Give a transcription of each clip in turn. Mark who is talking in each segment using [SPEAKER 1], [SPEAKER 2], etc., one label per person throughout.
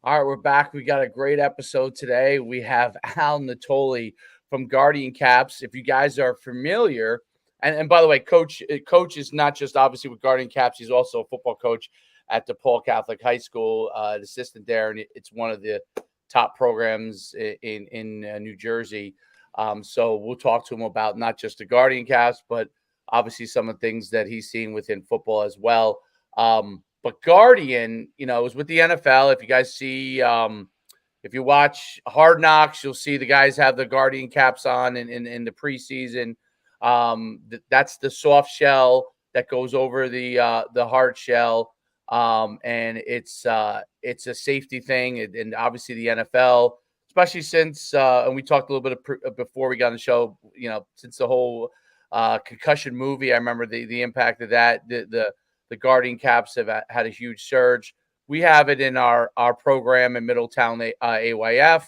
[SPEAKER 1] All right, we're back. We got a great episode today. We have Al Nittoli from Guardian Caps. If you guys are familiar, and by the way, Coach is not just obviously with Guardian Caps. He's also a football coach at DePaul Catholic High School, an assistant there, and it's one of the top programs in New Jersey. So we'll talk to him about not just the Guardian Caps, but obviously some of the things that he's seen within football as well. But Guardian, is with the NFL. If you guys see, if you watch Hard Knocks, you'll see the guys have the Guardian caps on in the preseason. That's the soft shell that goes over the hard shell, and it's a safety thing. And obviously the NFL, especially since and we talked a little bit before we got on the show. Since the whole concussion movie, I remember the impact of that. The Guardian Caps have had a huge surge. We have it in our program in Middletown, AYF,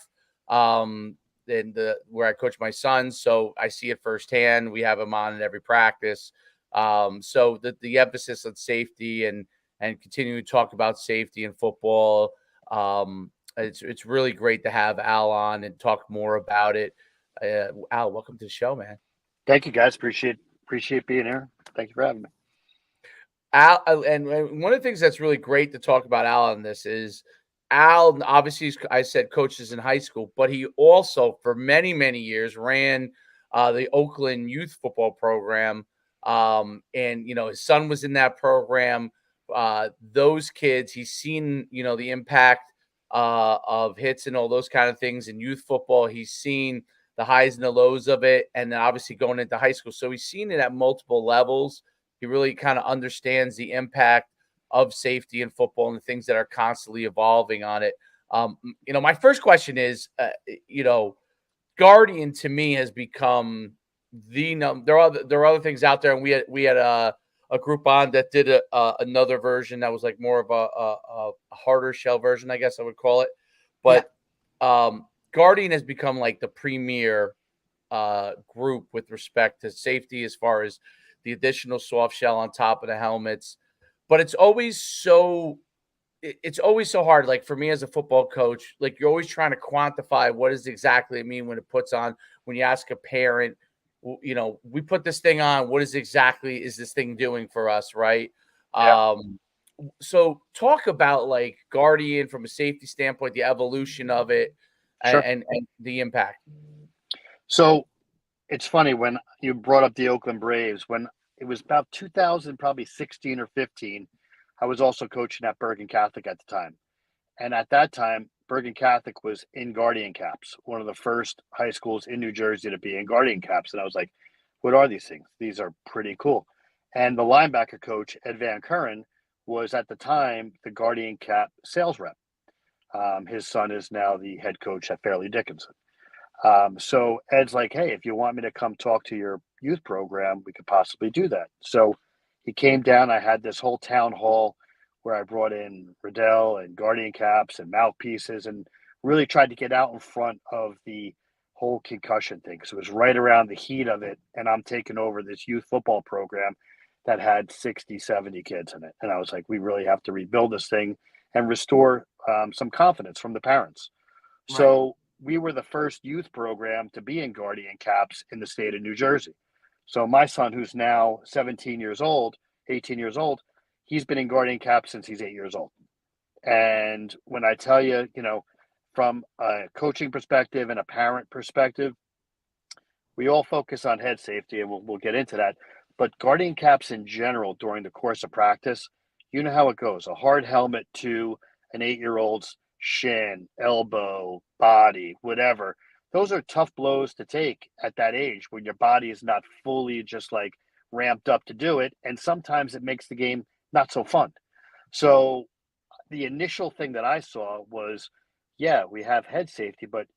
[SPEAKER 1] where I coach my sons. So I see it firsthand. We have them on in every practice. So the emphasis on safety and continuing to talk about safety in football. It's really great to have Al on and talk more about it. Al, welcome to the show, man.
[SPEAKER 2] Thank you, guys. Appreciate being here. Thank you for having me.
[SPEAKER 1] Al, and one of the things that's really great to talk about Al on this is Al, obviously, I said coaches in high school, but he also, for many, many years, ran the Oakland youth football program. And, his son was in that program. Those kids, he's seen, the impact of hits and all those kind of things in youth football. He's seen the highs and the lows of it, and then obviously going into high school. So he's seen it at multiple levels. He really kind of understands the impact of safety in football and the things that are constantly evolving on it. My first question is, Guardian to me has become the number. There are other things out there, and we had a group on that did another version that was like more of a harder shell version, I guess I would call it. But Guardian has become like the premier group with respect to safety as far as the additional soft shell on top of the helmets. But it's always so hard. Like for me as a football coach, like you're always trying to quantify what does exactly it mean when it puts on, when you ask a parent, we put this thing on, what is this thing doing for us? Right.
[SPEAKER 2] Yeah.
[SPEAKER 1] So talk about like Guardian from a safety standpoint, the evolution of it and the impact.
[SPEAKER 2] So it's funny when you brought up the Oakland Braves. When it was about 2000, probably 16 or 15, I was also coaching at Bergen Catholic at the time. And at that time, Bergen Catholic was in Guardian Caps, one of the first high schools in New Jersey to be in Guardian Caps. And I was like, what are these things? These are pretty cool. And the linebacker coach, Ed Van Curren, was at the time the Guardian Cap sales rep. His son is now the head coach at Fairleigh Dickinson. So Ed's like, hey, if you want me to come talk to your youth program, we could possibly do that. So he came down. I had this whole town hall where I brought in Riddell and Guardian Caps and mouthpieces and really tried to get out in front of the whole concussion thing. So it was right around the heat of it. And I'm taking over this youth football program that had 60, 70 kids in it. And I was like, we really have to rebuild this thing and restore some confidence from the parents. Right. So we were the first youth program to be in Guardian Caps in the state of New Jersey. So my son, who's now 18 years old, he's been in Guardian Caps since he's 8 years old. And when I tell you, from a coaching perspective and a parent perspective, we all focus on head safety, and we'll get into that. But Guardian Caps in general, during the course of practice, you know how it goes. A hard helmet to an 8-year-old's shin, elbow, body, whatever. Those are tough blows to take at that age when your body is not fully just like ramped up to do it. And sometimes it makes the game not so fun. So the initial thing that I saw was, we have head safety, but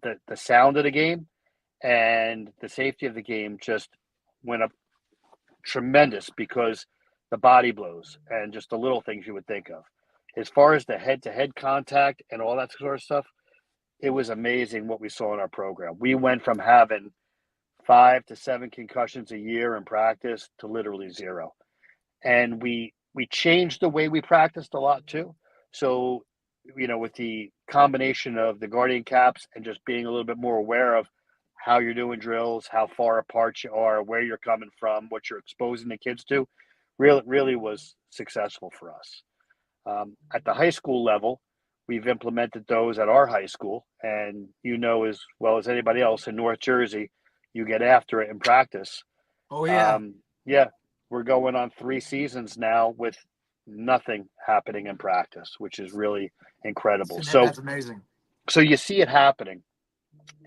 [SPEAKER 2] the sound of the game and the safety of the game just went up tremendous because the body blows and just the little things you would think of. As far as the head-to-head contact and all that sort of stuff, it was amazing what we saw in our program. We went from having 5 to 7 concussions a year in practice to literally 0. And we changed the way we practiced a lot too. So with the combination of the Guardian caps and just being a little bit more aware of how you're doing drills, how far apart you are, where you're coming from, what you're exposing the kids to, really was successful for us. At the high school level, we've implemented those at our high school, and as well as anybody else in North Jersey, you get after it in practice.
[SPEAKER 3] Oh yeah.
[SPEAKER 2] Yeah, we're going on 3 seasons now with nothing happening in practice, which is really incredible. So,
[SPEAKER 3] That's amazing.
[SPEAKER 2] so you see it happening,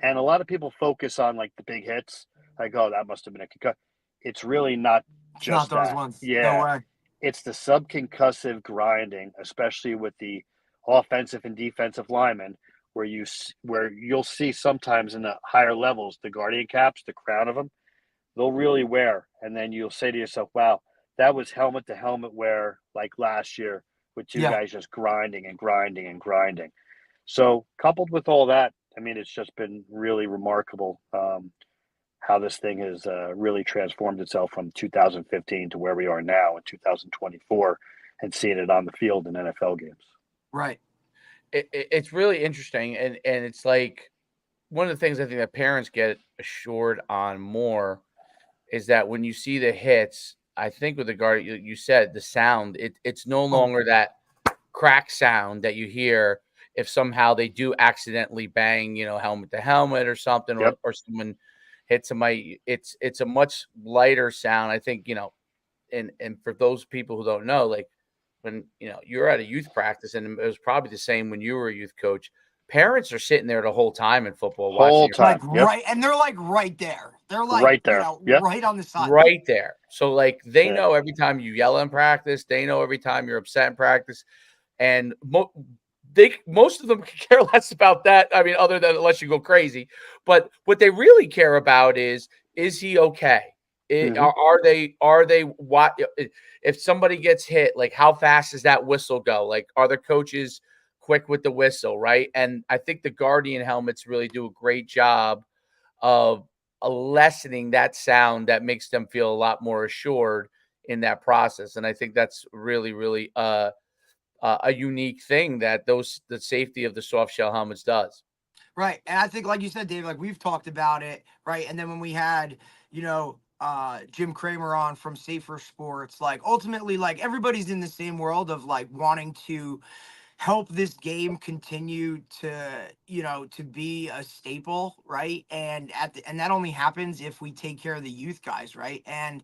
[SPEAKER 2] and a lot of people focus on like the big hits, like, oh, that must have been a concussion. It's really not
[SPEAKER 3] It's not
[SPEAKER 2] just
[SPEAKER 3] those
[SPEAKER 2] that.
[SPEAKER 3] ones. No
[SPEAKER 2] Yeah,
[SPEAKER 3] way.
[SPEAKER 2] it's the subconcussive grinding, especially with the offensive and defensive linemen, where you'll see sometimes in the higher levels the guardian caps, the crown of them, they'll really wear, and then you'll say to yourself, "Wow, that was helmet to helmet wear like last year with two
[SPEAKER 3] Yeah.
[SPEAKER 2] guys just grinding and grinding and grinding." So coupled with all that, I mean, it's just been really remarkable how this thing has really transformed itself from 2015 to where we are now in 2024, and seeing it on the field in NFL games.
[SPEAKER 3] Right.
[SPEAKER 1] It's really interesting, and it's like one of the things I think that parents get assured on more is that when you see the hits, I think with the guard, you said the sound, it's no
[SPEAKER 3] Oh,
[SPEAKER 1] longer that crack sound that you hear if somehow they do accidentally bang, helmet to helmet or something,
[SPEAKER 2] Yep.
[SPEAKER 1] or someone hits somebody. It's a much lighter sound. I think, and for those people who don't know, like when you're at a youth practice, and it was probably the same when you were a youth coach. Parents are sitting there the whole time in football watching
[SPEAKER 2] Whole
[SPEAKER 1] your
[SPEAKER 3] like
[SPEAKER 2] time. Yep.
[SPEAKER 3] right, and they're like right there. They're like,
[SPEAKER 2] Right there. Yep.
[SPEAKER 3] right on the sideline.
[SPEAKER 1] right there. So like they
[SPEAKER 2] Yeah.
[SPEAKER 1] know every time you yell in practice, they know every time you're upset in practice, and most of them could care less about that. I mean, other than unless you go crazy, but what they really care about is he okay?
[SPEAKER 2] Hmm.
[SPEAKER 1] Are they what if somebody gets hit? Like how fast does that whistle go? Like are the coaches quick with the whistle, right? And I think the Guardian helmets really do a great job of lessening that sound that makes them feel a lot more assured in that process. And I think that's really, really a unique thing that the safety of the soft shell helmets does.
[SPEAKER 3] Right. And I think, like you said, Dave, like we've talked about it, right? And then when we had, Jim Kramer on from Safer Sports, like ultimately, like everybody's in the same world of like wanting to help this game continue to to be a staple, right? And and that only happens if we take care of the youth guys, right? And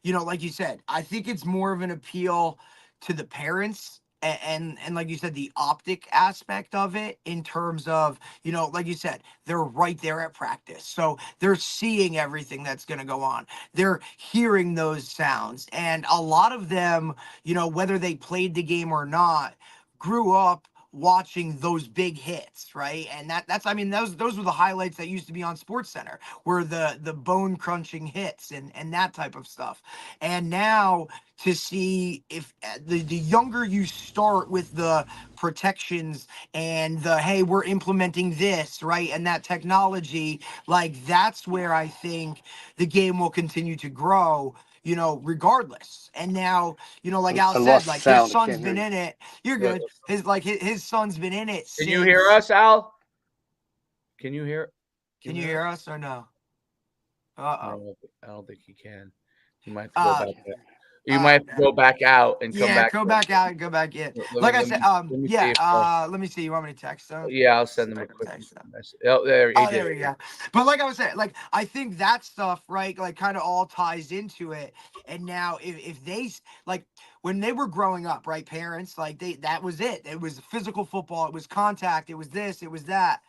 [SPEAKER 3] like you said, I think it's more of an appeal to the parents, and like you said, the optic aspect of it, in terms of like you said, they're right there at practice, so they're seeing everything that's going to go on, they're hearing those sounds, and a lot of them, whether they played the game or not, grew up watching those big hits, right? And that's, I mean, those were the highlights that used to be on Sports Center, were the bone crunching hits and that type of stuff. And now to see, if the younger you start with the protections and the, hey, we're implementing this, right, and that technology, like that's where I think the game will continue to grow, regardless. And now, like Al
[SPEAKER 2] I
[SPEAKER 3] said,
[SPEAKER 2] lost the
[SPEAKER 3] like his
[SPEAKER 2] sound. I
[SPEAKER 3] son's
[SPEAKER 2] can't hear
[SPEAKER 3] been
[SPEAKER 2] you.
[SPEAKER 3] in it. You're
[SPEAKER 1] Good.
[SPEAKER 3] good. His son's been in it
[SPEAKER 1] Can you hear
[SPEAKER 3] since.
[SPEAKER 1] us, Al? Can you hear?
[SPEAKER 3] Can you hear us or no? Uh-oh.
[SPEAKER 1] I don't think he can. You might have to go
[SPEAKER 3] Uh
[SPEAKER 1] back. You might have to go back out and come
[SPEAKER 3] yeah,
[SPEAKER 1] back
[SPEAKER 3] go
[SPEAKER 1] in.
[SPEAKER 3] back out and go back in.
[SPEAKER 1] Let me
[SPEAKER 3] Like I
[SPEAKER 1] let
[SPEAKER 3] said,
[SPEAKER 1] me let me see
[SPEAKER 3] yeah,
[SPEAKER 1] if
[SPEAKER 3] let me see. You want me to text them?
[SPEAKER 1] yeah, I'll
[SPEAKER 3] See
[SPEAKER 1] send
[SPEAKER 3] if
[SPEAKER 1] them
[SPEAKER 3] I
[SPEAKER 1] a
[SPEAKER 3] can
[SPEAKER 1] quick
[SPEAKER 3] text them.
[SPEAKER 1] message. Oh, there he
[SPEAKER 3] Oh,
[SPEAKER 1] did.
[SPEAKER 3] there we go. But like I was saying, like I think that stuff, right, like kind of all ties into it. And now, if like when they were growing up, right, parents, like that was it. It was physical football. It was contact. It was this. It was that.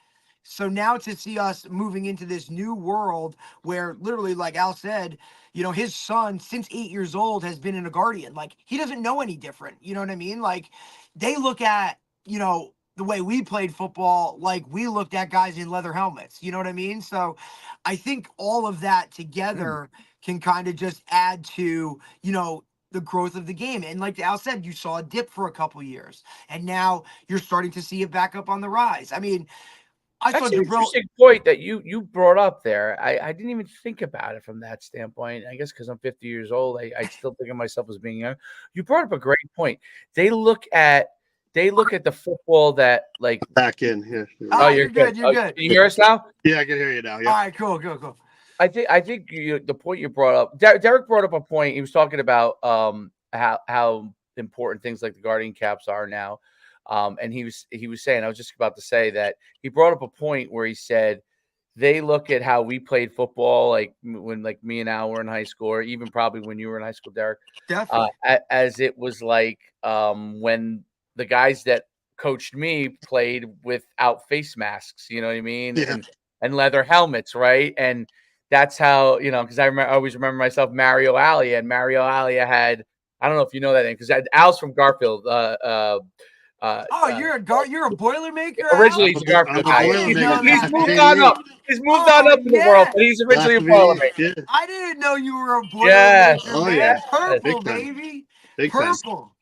[SPEAKER 3] So now to see us moving into this new world where literally, like Al said, his son since 8 years old has been in a Guardian. Like he doesn't know any different. You know what I mean? Like they look at, the way we played football, like we looked at guys in leather helmets. You know what I mean? So I think all of that together can kind of just add to, the growth of the game. And like Al said, you saw a dip for a couple years, and now you're starting to see it back up on the rise. I mean, I saw
[SPEAKER 1] That's an
[SPEAKER 3] Jabril.
[SPEAKER 1] interesting point that you brought up there. I didn't even think about it from that standpoint. I guess because I'm 50 years old, I still think of myself as being young. You brought up a great point. They look at they look at the football that like.
[SPEAKER 2] Back in here.
[SPEAKER 3] Oh,
[SPEAKER 1] You're
[SPEAKER 3] you're good. You're good.
[SPEAKER 1] Can you hear us now?
[SPEAKER 2] Yeah, I can hear you now.
[SPEAKER 3] All
[SPEAKER 2] Yeah.
[SPEAKER 3] right, cool.
[SPEAKER 1] I think the point you brought up, Derek brought up a point. He was talking about how important things like the Guardian caps are now, and he was saying, I was just about to say that he brought up a point where he said they look at how we played football, like when like me and Al were in high school, or even probably when you were in high school, Derek,
[SPEAKER 3] Definitely.
[SPEAKER 1] as it was like when the guys that coached me played without face masks, you know what I mean,
[SPEAKER 2] Yeah.
[SPEAKER 1] and leather helmets, right? And that's how, because I always remember myself Mario Alia, and Mario Alia had, I don't know if you know that name, because Al's from Garfield.
[SPEAKER 3] You're a Boilermaker,
[SPEAKER 1] Originally,
[SPEAKER 3] Al?
[SPEAKER 1] he's a Garfield
[SPEAKER 2] I'm a
[SPEAKER 1] guy.
[SPEAKER 2] Boilermaker.
[SPEAKER 1] He's
[SPEAKER 3] that,
[SPEAKER 1] moved
[SPEAKER 3] man.
[SPEAKER 1] on up. He's moved on up in the world, but he's originally a Boilermaker.
[SPEAKER 2] Yeah.
[SPEAKER 3] I didn't know you were a
[SPEAKER 1] Yes.
[SPEAKER 3] Boilermaker,
[SPEAKER 2] Oh,
[SPEAKER 3] man.
[SPEAKER 2] yeah.
[SPEAKER 3] Purple,
[SPEAKER 2] Big time.
[SPEAKER 3] baby.
[SPEAKER 2] Big time.
[SPEAKER 3] Purple.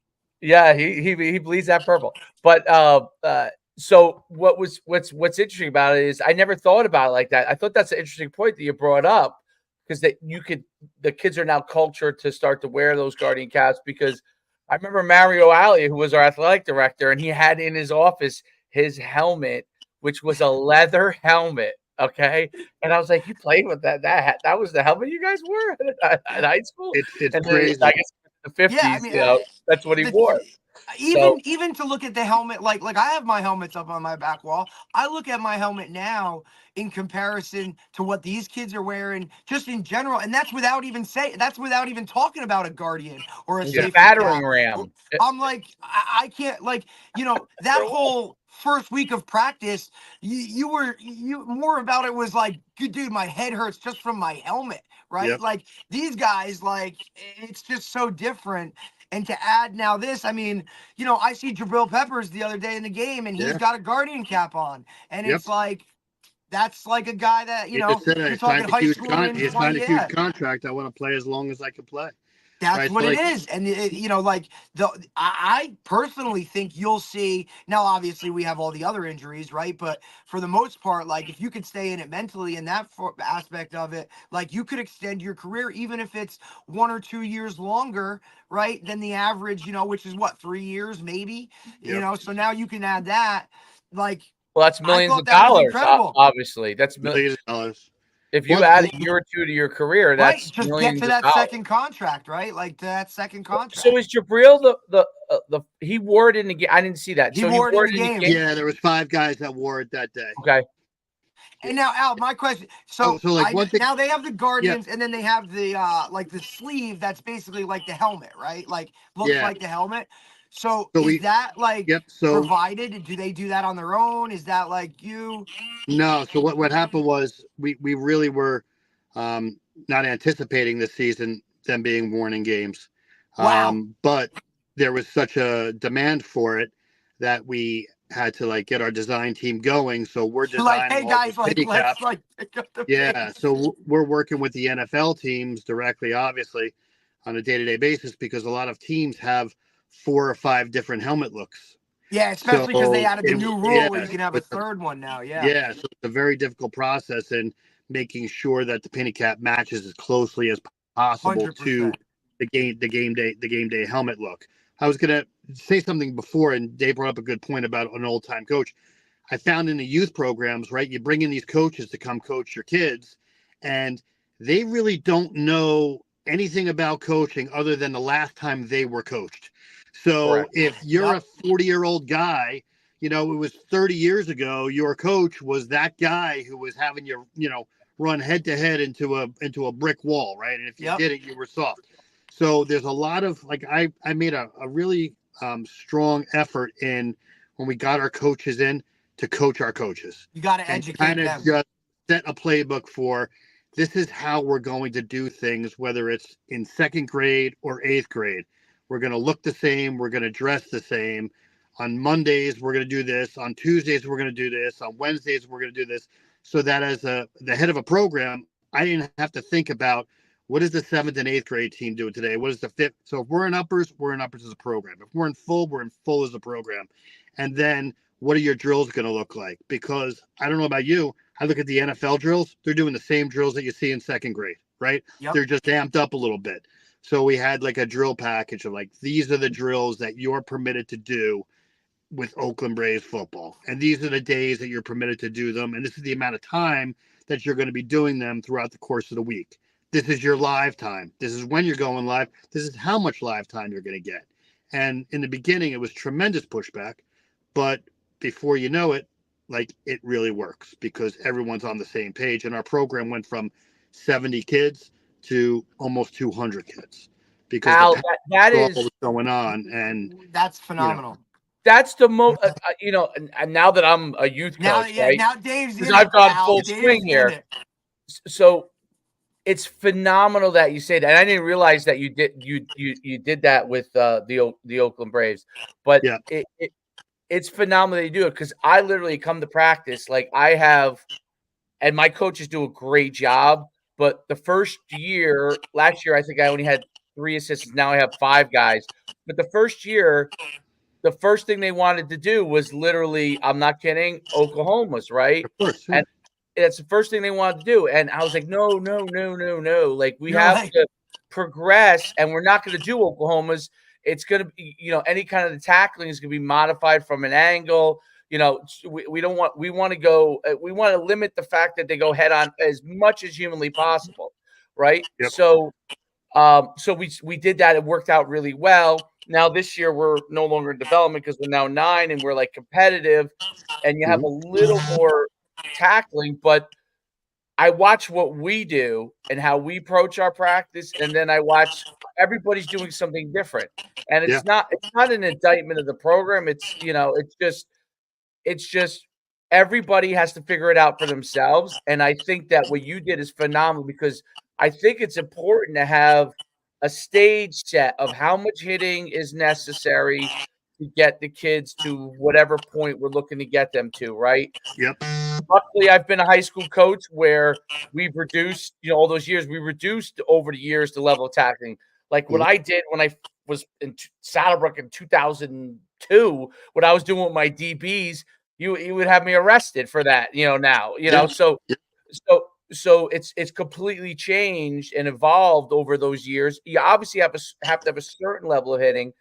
[SPEAKER 1] Yeah, he bleeds that purple. But so what's interesting about it is I never thought about it like that. I thought that's an interesting point that you brought up, because the kids are now cultured to start to wear those Guardian caps, because I remember Mario Ali, who was our athletic director, and he had in his office his helmet, which was a leather helmet. Okay. And I was like, you played with that was the helmet you guys wore at high school?
[SPEAKER 2] It's
[SPEAKER 1] And then,
[SPEAKER 2] crazy.
[SPEAKER 1] I guess in the 50s,
[SPEAKER 3] Yeah, I mean,
[SPEAKER 1] that's what he wore.
[SPEAKER 3] Even to look at the helmet, like I have my helmets up on my back wall. I look at my helmet now in comparison to what these kids are wearing, just in general, and that's without even talking about a Guardian or a
[SPEAKER 1] It's
[SPEAKER 3] safety
[SPEAKER 1] a battering
[SPEAKER 3] cap.
[SPEAKER 1] ram.
[SPEAKER 3] I'm like, I can't, like, that whole first week of practice, you more about it was like, dude, my head hurts just from my helmet, right?
[SPEAKER 2] Yep.
[SPEAKER 3] Like these guys, like, it's just so different. And to add now this, I mean, I see Jabril Peppers the other day in the game, and he's got a Guardian cap on, and it's like, that's like a guy that
[SPEAKER 2] He just said
[SPEAKER 3] you're talking high school and
[SPEAKER 2] he signed a huge contract. I want to play as long as I can play.
[SPEAKER 3] That's
[SPEAKER 2] right?
[SPEAKER 3] what
[SPEAKER 2] So
[SPEAKER 3] it is. And I personally think you'll see now. Obviously, we have all the other injuries, right? But for the most part, like if you could stay in it mentally and that aspect of it, like you could extend your career even if it's 1 or 2 years longer, right? Than the average, which is what, 3 years maybe, So now you can add that, like.
[SPEAKER 1] Well, that's millions
[SPEAKER 3] I
[SPEAKER 1] of
[SPEAKER 3] thought that was
[SPEAKER 1] dollars.
[SPEAKER 3] incredible.
[SPEAKER 1] Obviously, that's
[SPEAKER 2] millions of dollars.
[SPEAKER 1] If you add a year or two to your career, that's
[SPEAKER 3] right. Just
[SPEAKER 1] millions
[SPEAKER 3] get to that
[SPEAKER 1] of
[SPEAKER 3] second contract, right? Like to that second contract.
[SPEAKER 1] So is Jabril the he wore it in the game? I didn't see that.
[SPEAKER 3] He wore it in the game.
[SPEAKER 2] Yeah, there was 5 guys that wore it that day.
[SPEAKER 1] Okay.
[SPEAKER 3] And now, Al, my question. So like now they have the Guardians, and then they have the like the sleeve that's basically like the helmet, right? Like looks like the helmet. So is that like provided? Do they do that on their own? Is that like you?
[SPEAKER 2] No. So what happened was we really were not anticipating this season them being worn in games.
[SPEAKER 3] Wow.
[SPEAKER 2] But there was such a demand for it that we had to like get our design team going. So we're designing
[SPEAKER 3] hey guys, let's pick up the
[SPEAKER 2] So we're working with the NFL teams directly, obviously, on a day-to-day basis, because a lot of teams have 4 or 5 different helmet looks.
[SPEAKER 3] Yeah, especially because they added the new rule where you can have a third one now.
[SPEAKER 2] Yeah, so it's a very difficult process in making sure that the penny cap matches as closely as possible
[SPEAKER 3] 100%.
[SPEAKER 2] to the game day helmet look. I was gonna say something before, and Dave brought up a good point about an old time coach. I found in the youth programs, right? You bring in these coaches to come coach your kids, and they really don't know anything about coaching other than the last time they were coached. So if you're a 40-year-old guy, it was 30 years ago, your coach was that guy who was having you, run head to head into a brick wall, right? And if you did it, you were soft. So there's a lot of I made a really strong effort in when we got our coaches in to coach our coaches.
[SPEAKER 3] You got to educate them.
[SPEAKER 2] Just set a playbook for this is how we're going to do things, whether it's in 2nd grade or 8th grade. We're going to look the same. We're going to dress the same. On Mondays, we're going to do this. On Tuesdays, we're going to do this. On Wednesdays, we're going to do this. So that as the head of a program, I didn't have to think about what is the 7th and 8th grade team doing today? What is the 5th? So if we're in uppers as a program. If we're in full as a program. And then what are your drills going to look like? Because I don't know about you. I look at the NFL drills. They're doing the same drills that you see in 2nd grade, right?
[SPEAKER 3] Yep.
[SPEAKER 2] They're just amped up a little bit. So we had like a drill package of like, these are the drills that you're permitted to do with Oakland Braves football. And these are the days that you're permitted to do them. And this is the amount of time that you're going to be doing them throughout the course of the week. This is your live time. This is when you're going live. This is how much live time you're going to get. And in the beginning, it was tremendous pushback. But before you know it, like, it really works because everyone's on the same page. And our program went from 70 kids to almost 200 kids because
[SPEAKER 1] Al,
[SPEAKER 2] the
[SPEAKER 1] that
[SPEAKER 2] all
[SPEAKER 1] is
[SPEAKER 2] was going on. And
[SPEAKER 3] That's phenomenal.
[SPEAKER 1] that's the most, and now that I'm a youth
[SPEAKER 3] Now,
[SPEAKER 1] coach,
[SPEAKER 3] yeah,
[SPEAKER 1] right?
[SPEAKER 3] now Dave's in
[SPEAKER 1] Because
[SPEAKER 3] it.
[SPEAKER 1] I've gone
[SPEAKER 3] Al.
[SPEAKER 1] full
[SPEAKER 3] Dave's
[SPEAKER 1] swing
[SPEAKER 3] in
[SPEAKER 1] here.
[SPEAKER 3] it.
[SPEAKER 1] So it's phenomenal that you say that. And I didn't realize that you did that with the Oakland Braves, but
[SPEAKER 2] yeah,
[SPEAKER 1] it's phenomenal that you do it because I literally come to practice like I have, and my coaches do a great job. But the first year, last year, I think I only had 3 assistants. Now I have 5 guys. But the first year, the first thing they wanted to do was literally, I'm not kidding, Oklahoma's, right?
[SPEAKER 2] of course. Yeah.
[SPEAKER 1] And that's the first thing they wanted to do. And I was like, no, no, no, no, no. Like, we
[SPEAKER 3] You're
[SPEAKER 1] have
[SPEAKER 3] like,
[SPEAKER 1] to progress, and we're not going to do Oklahoma's. It's going to be, any kind of the tackling is going to be modified from an angle. We don't want, we want to go, we want to limit the fact that they go head on as much as humanly possible. Right.
[SPEAKER 2] Yep.
[SPEAKER 1] So we did that. It worked out really well. Now this year we're no longer in development because we're now 9 and we're like competitive, and you have a little more tackling. But I watch what we do and how we approach our practice, and then I watch everybody's doing something different. And
[SPEAKER 2] Yeah.
[SPEAKER 1] it's not an indictment of the program. It's just everybody has to figure it out for themselves. And I think that what you did is phenomenal because I think it's important to have a stage set of how much hitting is necessary to get the kids to whatever point we're looking to get them to, right?
[SPEAKER 2] Yep.
[SPEAKER 1] Luckily, I've been a high school coach where we've reduced, all those years, we reduced over the years the level of tackling. Like what I did when I was in Saddlebrook in 2002, what I was doing with my DBs, you would have me arrested for that, now,
[SPEAKER 2] Yeah.
[SPEAKER 1] so it's completely changed and evolved over those years. You obviously have to have a certain level of hitting,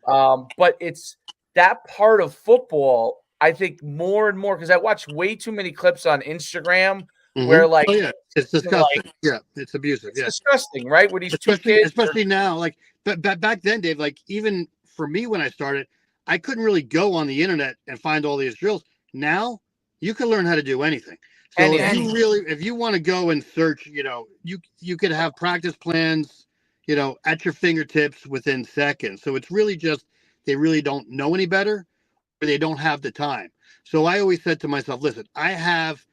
[SPEAKER 1] but it's that part of football. I think more and more because I watch way too many clips on Instagram where like
[SPEAKER 2] Oh, yeah, it's disgusting. Yeah, it's abusive.
[SPEAKER 1] it's
[SPEAKER 2] Yeah,
[SPEAKER 1] disgusting, right? Where these two kids,
[SPEAKER 2] especially now. Like, but back then, Dave. Like, even for me when I started, I couldn't really go on the internet and find all these drills. Now you can learn how to do anything. So if you want to go and search, you could have practice plans, at your fingertips within seconds. So it's really just they really don't know any better, or they don't have the time. So I always said to myself, listen, I have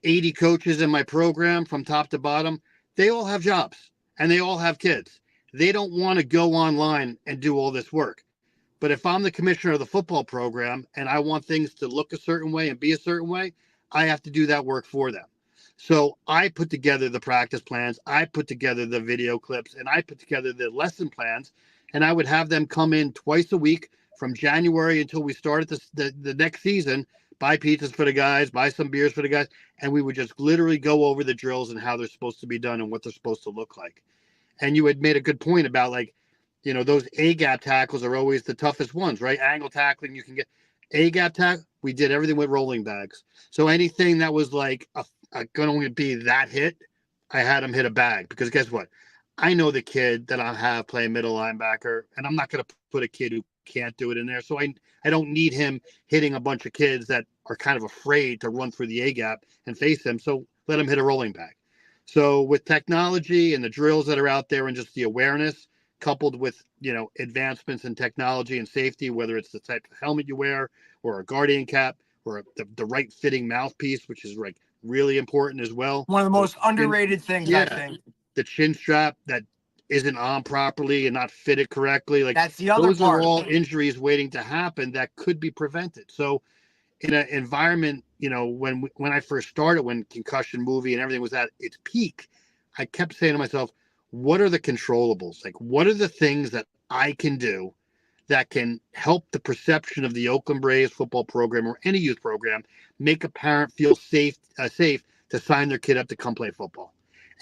[SPEAKER 2] 80 coaches in my program from top to bottom. They all have jobs and they all have kids. They don't want to go online and do all this work. But if I'm the commissioner of the football program and I want things to look a certain way and be a certain way, I have to do that work for them. So I put together the practice plans, I put together the video clips, and I put together the lesson plans, and I would have them come in twice a week from January until we started the next season, buy pizzas for the guys, buy some beers for the guys, and we would just literally go over the drills and how they're supposed to be done and what they're supposed to look like. And you had made a good point about, like, those A-gap tackles are always the toughest ones, right? Angle tackling, you can get A-gap tackle. We did everything with rolling bags. So anything that was like going to be that hit, I had them hit a bag because guess what? I know the kid that I have playing middle linebacker, and I'm not going to put a kid who can't do it in there. So I don't need him hitting a bunch of kids that are kind of afraid to run through the A-gap and face them. So let him hit a rolling bag. So with technology and the drills that are out there and just the awareness, coupled with advancements in technology and safety, whether it's the type of helmet you wear or a guardian cap or the right fitting mouthpiece, which is like really important as well.
[SPEAKER 3] One of the most underrated things, I think.
[SPEAKER 2] The chin strap that isn't on properly and not fitted correctly, like
[SPEAKER 3] that's the other
[SPEAKER 2] those
[SPEAKER 3] part.
[SPEAKER 2] Are all injuries waiting to happen that could be prevented. So in an environment, when I first started, when concussion movie and everything was at its peak, I kept saying to myself, what are the controllables? Like, what are the things that I can do that can help the perception of the Oakland Braves football program or any youth program make a parent feel safe to sign their kid up to come play football?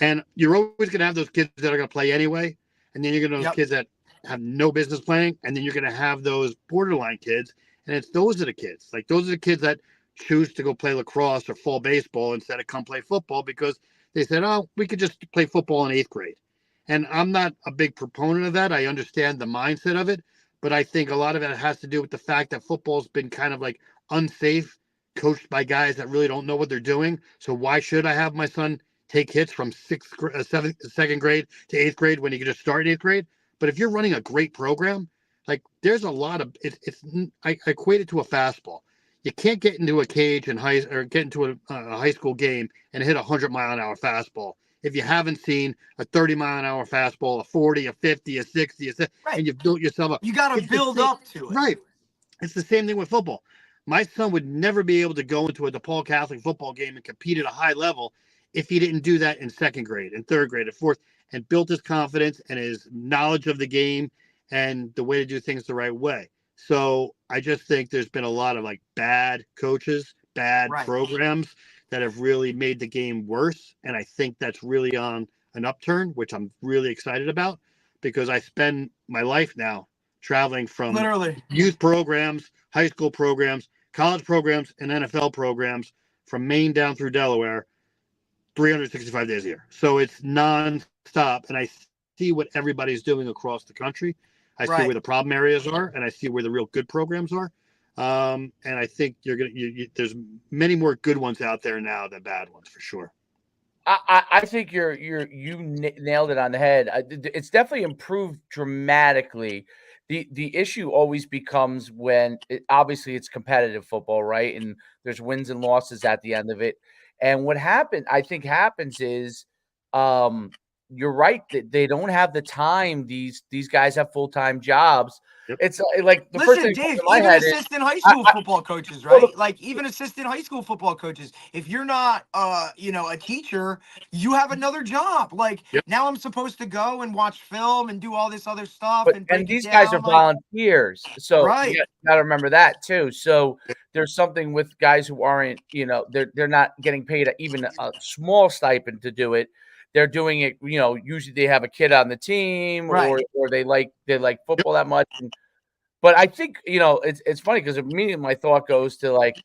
[SPEAKER 2] And you're always going to have those kids that are going to play anyway. And then you're going to have those kids that have no business playing. And then you're going to have those borderline kids. And it's those are the kids. Like those are the kids that choose to go play lacrosse or fall baseball instead of come play football because they said, oh, we could just play football in 8th grade. And I'm not a big proponent of that. I understand the mindset of it, but I think a lot of it has to do with the fact that football's been kind of like unsafe, coached by guys that really don't know what they're doing. So why should I have my son take hits from 2nd grade to 8th grade when he can just start in 8th grade? But if you're running a great program, like there's a lot of I equate it to a fastball. You can't get into a cage and get into a high school game and hit 100-mile-an-hour fastball if you haven't seen a 30-mile-an-hour fastball, a 40, a 50, a 60,
[SPEAKER 3] Right.
[SPEAKER 2] and you've built yourself up.
[SPEAKER 3] You got to build up to it.
[SPEAKER 2] Right. It's the same thing with football. My son would never be able to go into a DePaul Catholic football game and compete at a high level if he didn't do that in 2nd grade and 3rd grade and 4th and built his confidence and his knowledge of the game and the way to do things the right way. So I just think there's been a lot of like bad coaches, bad programs that have really made the game worse. And I think that's really on an upturn, which I'm really excited about because I spend my life now traveling from
[SPEAKER 3] Literally
[SPEAKER 2] youth programs, high school programs, college programs, and NFL programs from Maine down through Delaware 365 days a year. So it's non-stop. And I see what everybody's doing across the country. I see where the problem areas are, and I see where the real good programs are. And I think there's many more good ones out there now than bad ones for sure.
[SPEAKER 1] I think you nailed it on the head. It's definitely improved dramatically. The issue always becomes when obviously it's competitive football, right? And there's wins and losses at the end of it. And what I think happens is, you're right that they don't have the time. These guys have full-time jobs.
[SPEAKER 2] Yep.
[SPEAKER 1] It's like the first
[SPEAKER 3] Listen,
[SPEAKER 1] thing
[SPEAKER 3] Dave,
[SPEAKER 1] in my
[SPEAKER 3] even
[SPEAKER 1] head
[SPEAKER 3] assistant high school football coaches, right? Like even assistant high school football coaches. If you're not, a teacher, you have another job. Like now I'm supposed to go and watch film and do all this other stuff and break
[SPEAKER 1] these
[SPEAKER 3] it
[SPEAKER 1] guys
[SPEAKER 3] down,
[SPEAKER 1] are volunteers, so you
[SPEAKER 3] Right.
[SPEAKER 1] got to remember that too. So there's something with guys who aren't, they're not getting paid even a small stipend to do it. They're doing it, usually they have a kid on the team
[SPEAKER 3] Right.
[SPEAKER 1] or they like football that much. But I think, it's funny because immediately my thought goes to like,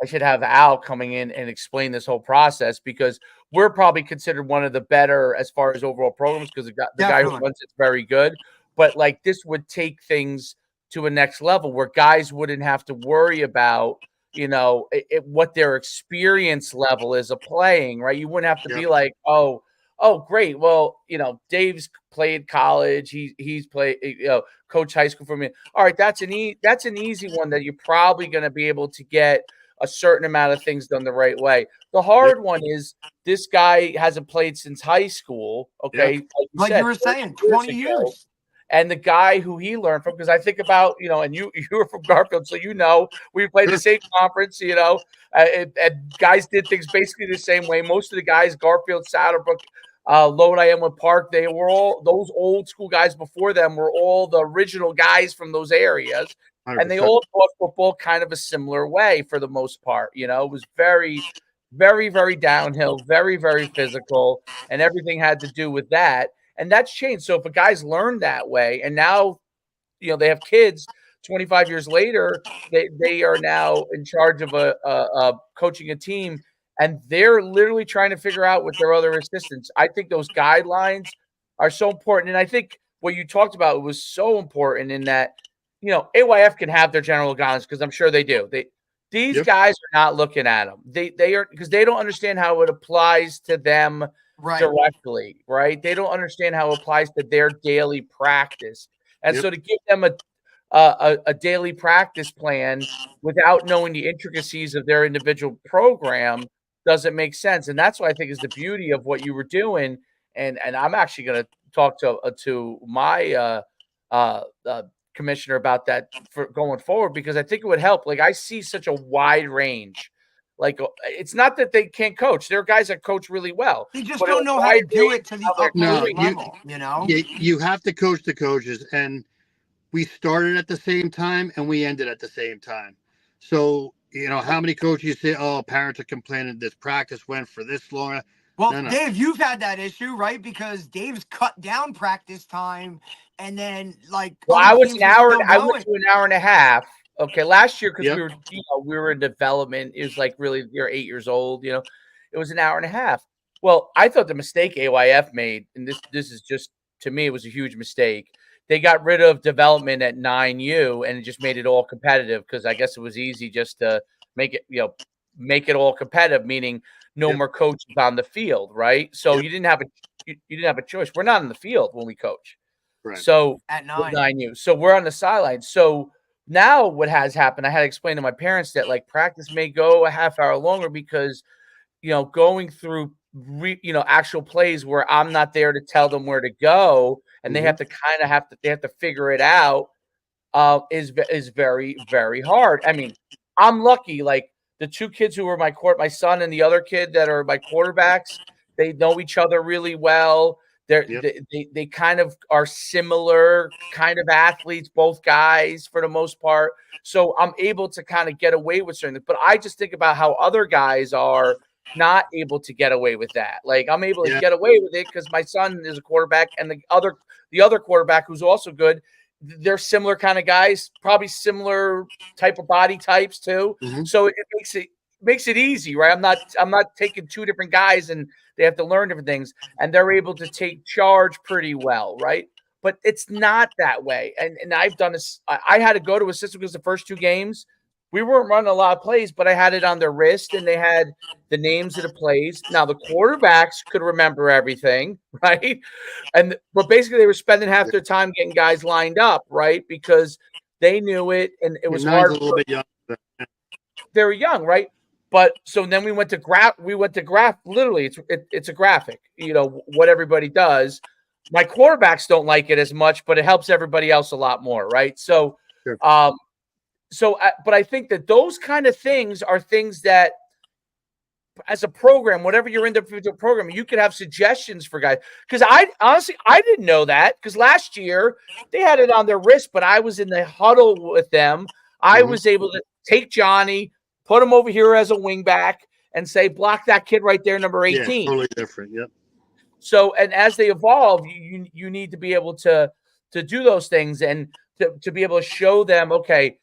[SPEAKER 1] I should have Al coming in and explain this whole process because we're probably considered one of the better as far as overall programs because the guy who
[SPEAKER 3] Definitely.
[SPEAKER 1] runs it's very good. But like this would take things to a next level where guys wouldn't have to worry about, what their experience level is of playing, right? You wouldn't have to be like, oh, great. Well, Dave's played college. He's played, coach high school for me. All right, that's an easy one that you're probably going to be able to get a certain amount of things done the right way. The hard one is this guy hasn't played since high school. Okay,
[SPEAKER 3] Like you were saying, 20 years.
[SPEAKER 1] And the guy who he learned from, because I think about, and you were from Garfield, so we played the same conference, and guys did things basically the same way. Most of the guys, Garfield, Saddlebrook, Lodi, Emwood Park, they were all those old school guys before them were all the original guys from those areas. 100%. And they all taught football kind of a similar way for the most part. It was very, very, very downhill, very, very physical, and everything had to do with that. And that's changed. So if a guy's learned that way, and now, they have kids 25 years later, they are now in charge of a coaching a team, and they're literally trying to figure out with their other assistants. I think those guidelines are so important. And I think what you talked about was so important in that, AYF can have their general guidelines because I'm sure they do. These guys are not looking at them. They are because they don't understand how it applies to them directly, right? They don't understand how it applies to their daily practice. And so to give them a daily practice plan without knowing the intricacies of their individual program doesn't make sense. And that's what I think is the beauty of what you were doing. And I'm actually going to talk to my commissioner about that for going forward because I think it would help. Like I see such a wide range. Like it's not that they can't coach. There are guys that coach really well.
[SPEAKER 3] They just don't know how to do it to the utmost level,
[SPEAKER 2] You have to coach the coaches, and we started at the same time and we ended at the same time. So, how many coaches say, oh, parents are complaining this practice went for this long.
[SPEAKER 3] Well, no. Dave, you've had that issue, right? Because Dave's cut down practice time and then
[SPEAKER 1] I went to an hour and a half. Okay, last year because
[SPEAKER 2] Yep.
[SPEAKER 1] we were in development. It was like really you're 8 years old. It was an hour and a half. Well, I thought the mistake AYF made, and this is just to me, it was a huge mistake. They got rid of development at 9U and it just made it all competitive because I guess it was easy just to make it make it all competitive, meaning no
[SPEAKER 2] Yep.
[SPEAKER 1] more coaches on the field, right? So
[SPEAKER 2] Yep.
[SPEAKER 1] you didn't have a choice. We're not in the field when we coach.
[SPEAKER 2] Right.
[SPEAKER 1] So
[SPEAKER 3] At
[SPEAKER 1] with
[SPEAKER 3] 9.
[SPEAKER 1] 9U. So we're on the sideline. So now what has happened, I had to explain to my parents that like practice may go a half hour longer because going through actual plays where I'm not there to tell them where to go and they
[SPEAKER 2] Mhm.
[SPEAKER 1] have to they have to figure it out is very, very hard. I mean, I'm lucky. Like the two kids who were my son and the other kid that are my quarterbacks, they know each other really well.
[SPEAKER 2] Yep.
[SPEAKER 1] They kind of are similar kind of athletes, both guys for the most part. So I'm able to kind of get away with certain things. But I just think about how other guys are not able to get away with that. Like I'm able to
[SPEAKER 2] Yeah.
[SPEAKER 1] get away with it because my son is a quarterback and the other quarterback who's also good, they're similar kind of guys, probably similar type of body types too.
[SPEAKER 2] Mhm.
[SPEAKER 1] So it makes it easy, right? I'm not taking two different guys and they have to learn different things, and they're able to take charge pretty well, right? But it's not that way. And I've done this. I had to go to a system because the first two games we weren't running a lot of plays, but I had it on their wrist and they had the names of the plays. Now the quarterbacks could remember everything, right? But basically they were spending half their time getting guys lined up, right? Because they knew it and it was
[SPEAKER 2] Nine's a
[SPEAKER 1] hard.
[SPEAKER 2] little bit young.
[SPEAKER 1] They were young, right? But so then we went to graph. We went to graph. Literally, it's a graphic. What everybody does. My quarterbacks don't like it as much, but it helps everybody else a lot more, right? So,
[SPEAKER 2] Sure.
[SPEAKER 1] but I think that those kind of things are things that as a program, whatever your individual program, you could have suggestions for guys. Because I honestly, I didn't know that because last year they had it on their wrist, but I was in the huddle with them. I
[SPEAKER 2] Mhm.
[SPEAKER 1] was able to take Johnny, put him over here as a wing back, and say, block that kid right there, number
[SPEAKER 2] Yeah.
[SPEAKER 1] 18.
[SPEAKER 2] Totally different. Yep.
[SPEAKER 1] So, and as they evolve, you need to be able to do those things and to be able to show them, okay,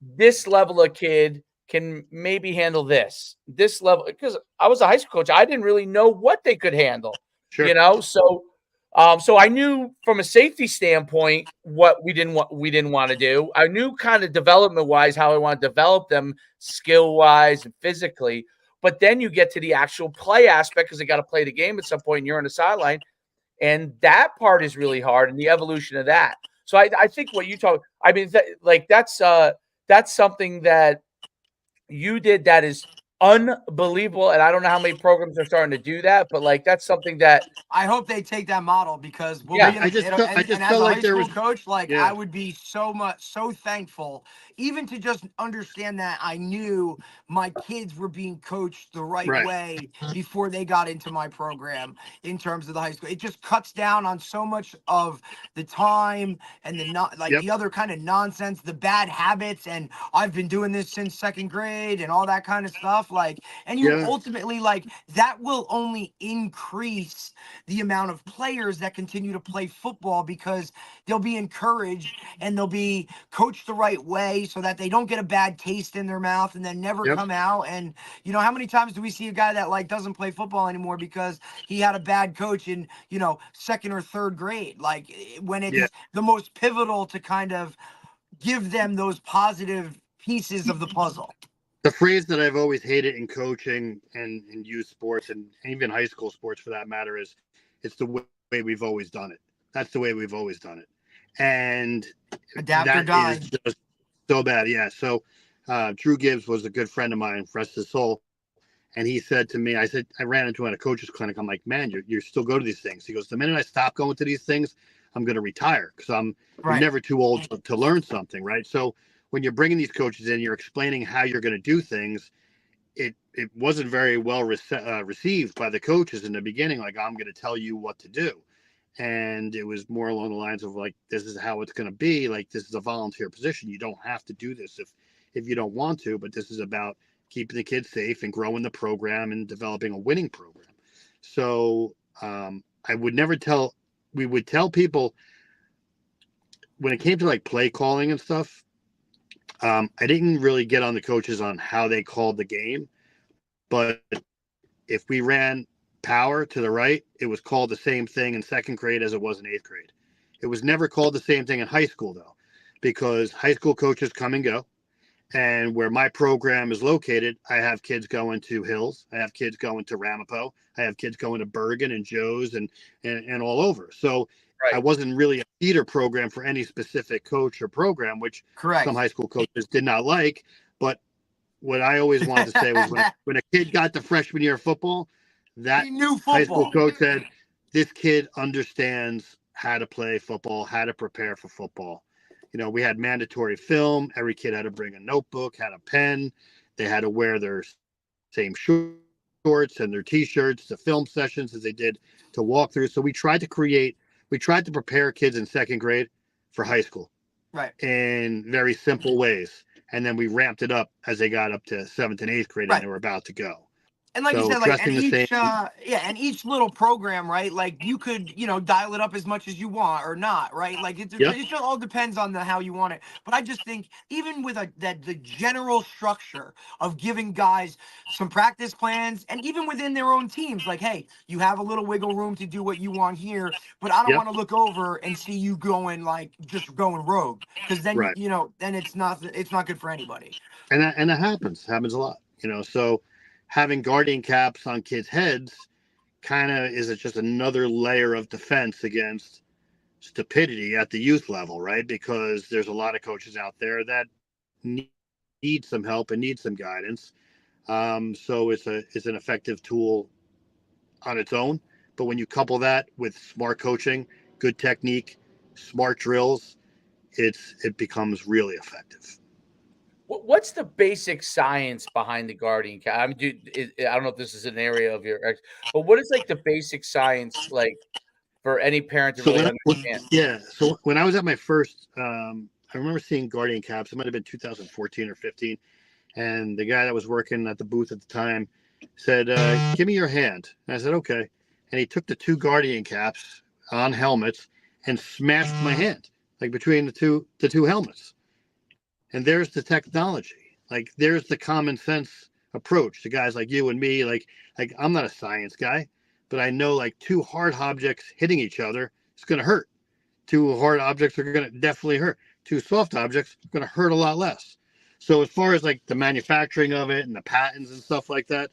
[SPEAKER 1] this level of kid can maybe handle this level, because I was a high school coach. I didn't really know what they could handle,
[SPEAKER 2] Sure.
[SPEAKER 1] so I knew from a safety standpoint what we didn't want to do. I knew kind of development wise how I want to develop them skill wise and physically. But then you get to the actual play aspect because they got to play the game at some point and you're on the sideline. And that part is really hard and the evolution of that. So I think what you talk, I mean, that's something that you did that is unbelievable. And I don't know how many programs are starting to do that, but like that's something that,
[SPEAKER 3] I hope they take that model because we'll
[SPEAKER 1] yeah,
[SPEAKER 3] be in
[SPEAKER 2] I just felt, I
[SPEAKER 3] and
[SPEAKER 2] just
[SPEAKER 3] as
[SPEAKER 2] felt
[SPEAKER 3] a
[SPEAKER 2] like
[SPEAKER 3] high
[SPEAKER 2] there
[SPEAKER 3] school
[SPEAKER 2] was.
[SPEAKER 3] coach, like
[SPEAKER 2] Yeah.
[SPEAKER 3] I would be so thankful even to just understand that I knew my kids were being coached the right
[SPEAKER 2] Right.
[SPEAKER 3] way before they got into my program in terms of the high school. It just cuts down on so much of the time and the not like
[SPEAKER 2] Yep.
[SPEAKER 3] the other kind of nonsense, the bad habits, and I've been doing this since second grade and all that kind of stuff. Like, and you
[SPEAKER 2] Yeah.
[SPEAKER 3] ultimately like that will only increase the amount of players that continue to play football because they'll be encouraged and they'll be coached the right way so that they don't get a bad taste in their mouth and then never
[SPEAKER 2] Yep.
[SPEAKER 3] come out. And how many times do we see a guy that like doesn't play football anymore because he had a bad coach in second or third grade, like when
[SPEAKER 2] Yeah.
[SPEAKER 3] it's the most pivotal to kind of give them those positive pieces of the puzzle.
[SPEAKER 2] The phrase that I've always hated in coaching and in youth sports and even high school sports for that matter is it's the way we've always done it. That's the way we've always done it. And
[SPEAKER 3] Adapt or
[SPEAKER 2] that is
[SPEAKER 3] die.
[SPEAKER 2] just so bad. Yeah. So Drew Gibbs was a good friend of mine, rest his soul. And he said to me, I ran into him at a coach's clinic. I'm like, man, you still go to these things. He goes, the minute I stop going to these things, I'm going to retire because you're
[SPEAKER 3] Right.
[SPEAKER 2] never too old to learn something. Right. So when you're bringing these coaches in, you're explaining how you're going to do things. It wasn't very well received by the coaches in the beginning. Like, I'm going to tell you what to do. And it was more along the lines of like, this is how it's going to be. Like, this is a volunteer position. You don't have to do this if you don't want to, but this is about keeping the kids safe and growing the program and developing a winning program. So I would never tell, we would tell people when it came to like play calling and stuff, I didn't really get on the coaches on how they called the game, but if we ran power to the right, it was called the same thing in second grade as it was in eighth grade. It was never called the same thing in high school, though, because high school coaches come and go. And where my program is located, I have kids going to Hills. I have kids going to Ramapo. I have kids going to Bergen and Joe's and all over. So I wasn't really a feeder program for any specific coach or program, which some high school coaches did not like. But what I always wanted to say was when a kid got to freshman year of football, that high school coach said, this kid understands how to play football, how to prepare for football. You know, we had mandatory film. Every kid had to bring a notebook, had a pen. They had to wear their same shorts and their T-shirts to film sessions as they did to walk through. So we tried to prepare kids in second grade for high school, in very simple ways. And then we ramped it up as they got up to seventh and eighth grade and they were about to go.
[SPEAKER 3] And like you said, like, and each little program, right? Like you could, dial it up as much as you want or not, right? Like it all depends on how you want it. But I just think even with the general structure of giving guys some practice plans, and even within their own teams, like, hey, you have a little wiggle room to do what you want here, but I don't want to look over and see you going just going rogue, because then then it's not good for anybody.
[SPEAKER 2] And that happens a lot, so. Having guardian caps on kids' heads kind of is just another layer of defense against stupidity at the youth level, right? Because there's a lot of coaches out there that need some help and need some guidance. So it's an effective tool on its own. But when you couple that with smart coaching, good technique, smart drills, it becomes really effective.
[SPEAKER 1] What's the basic science behind the guardian cap? I mean, I don't know if this is an area of your but what is like the basic science like for any parent to really understand?
[SPEAKER 2] So when I was at my first, I remember seeing guardian caps. It might have been 2014 or 15, and the guy that was working at the booth at the time said, "Give me your hand." And I said, "Okay." And he took the two guardian caps on helmets and smashed my hand, like between the two helmets. And there's the technology. Like there's the common sense approach to guys like you and me. Like I'm not a science guy, but I know like two hard objects hitting each other is going to hurt. Two hard objects are going to definitely hurt. Two soft objects are going to hurt a lot less. So as far as like the manufacturing of it and the patents and stuff like that,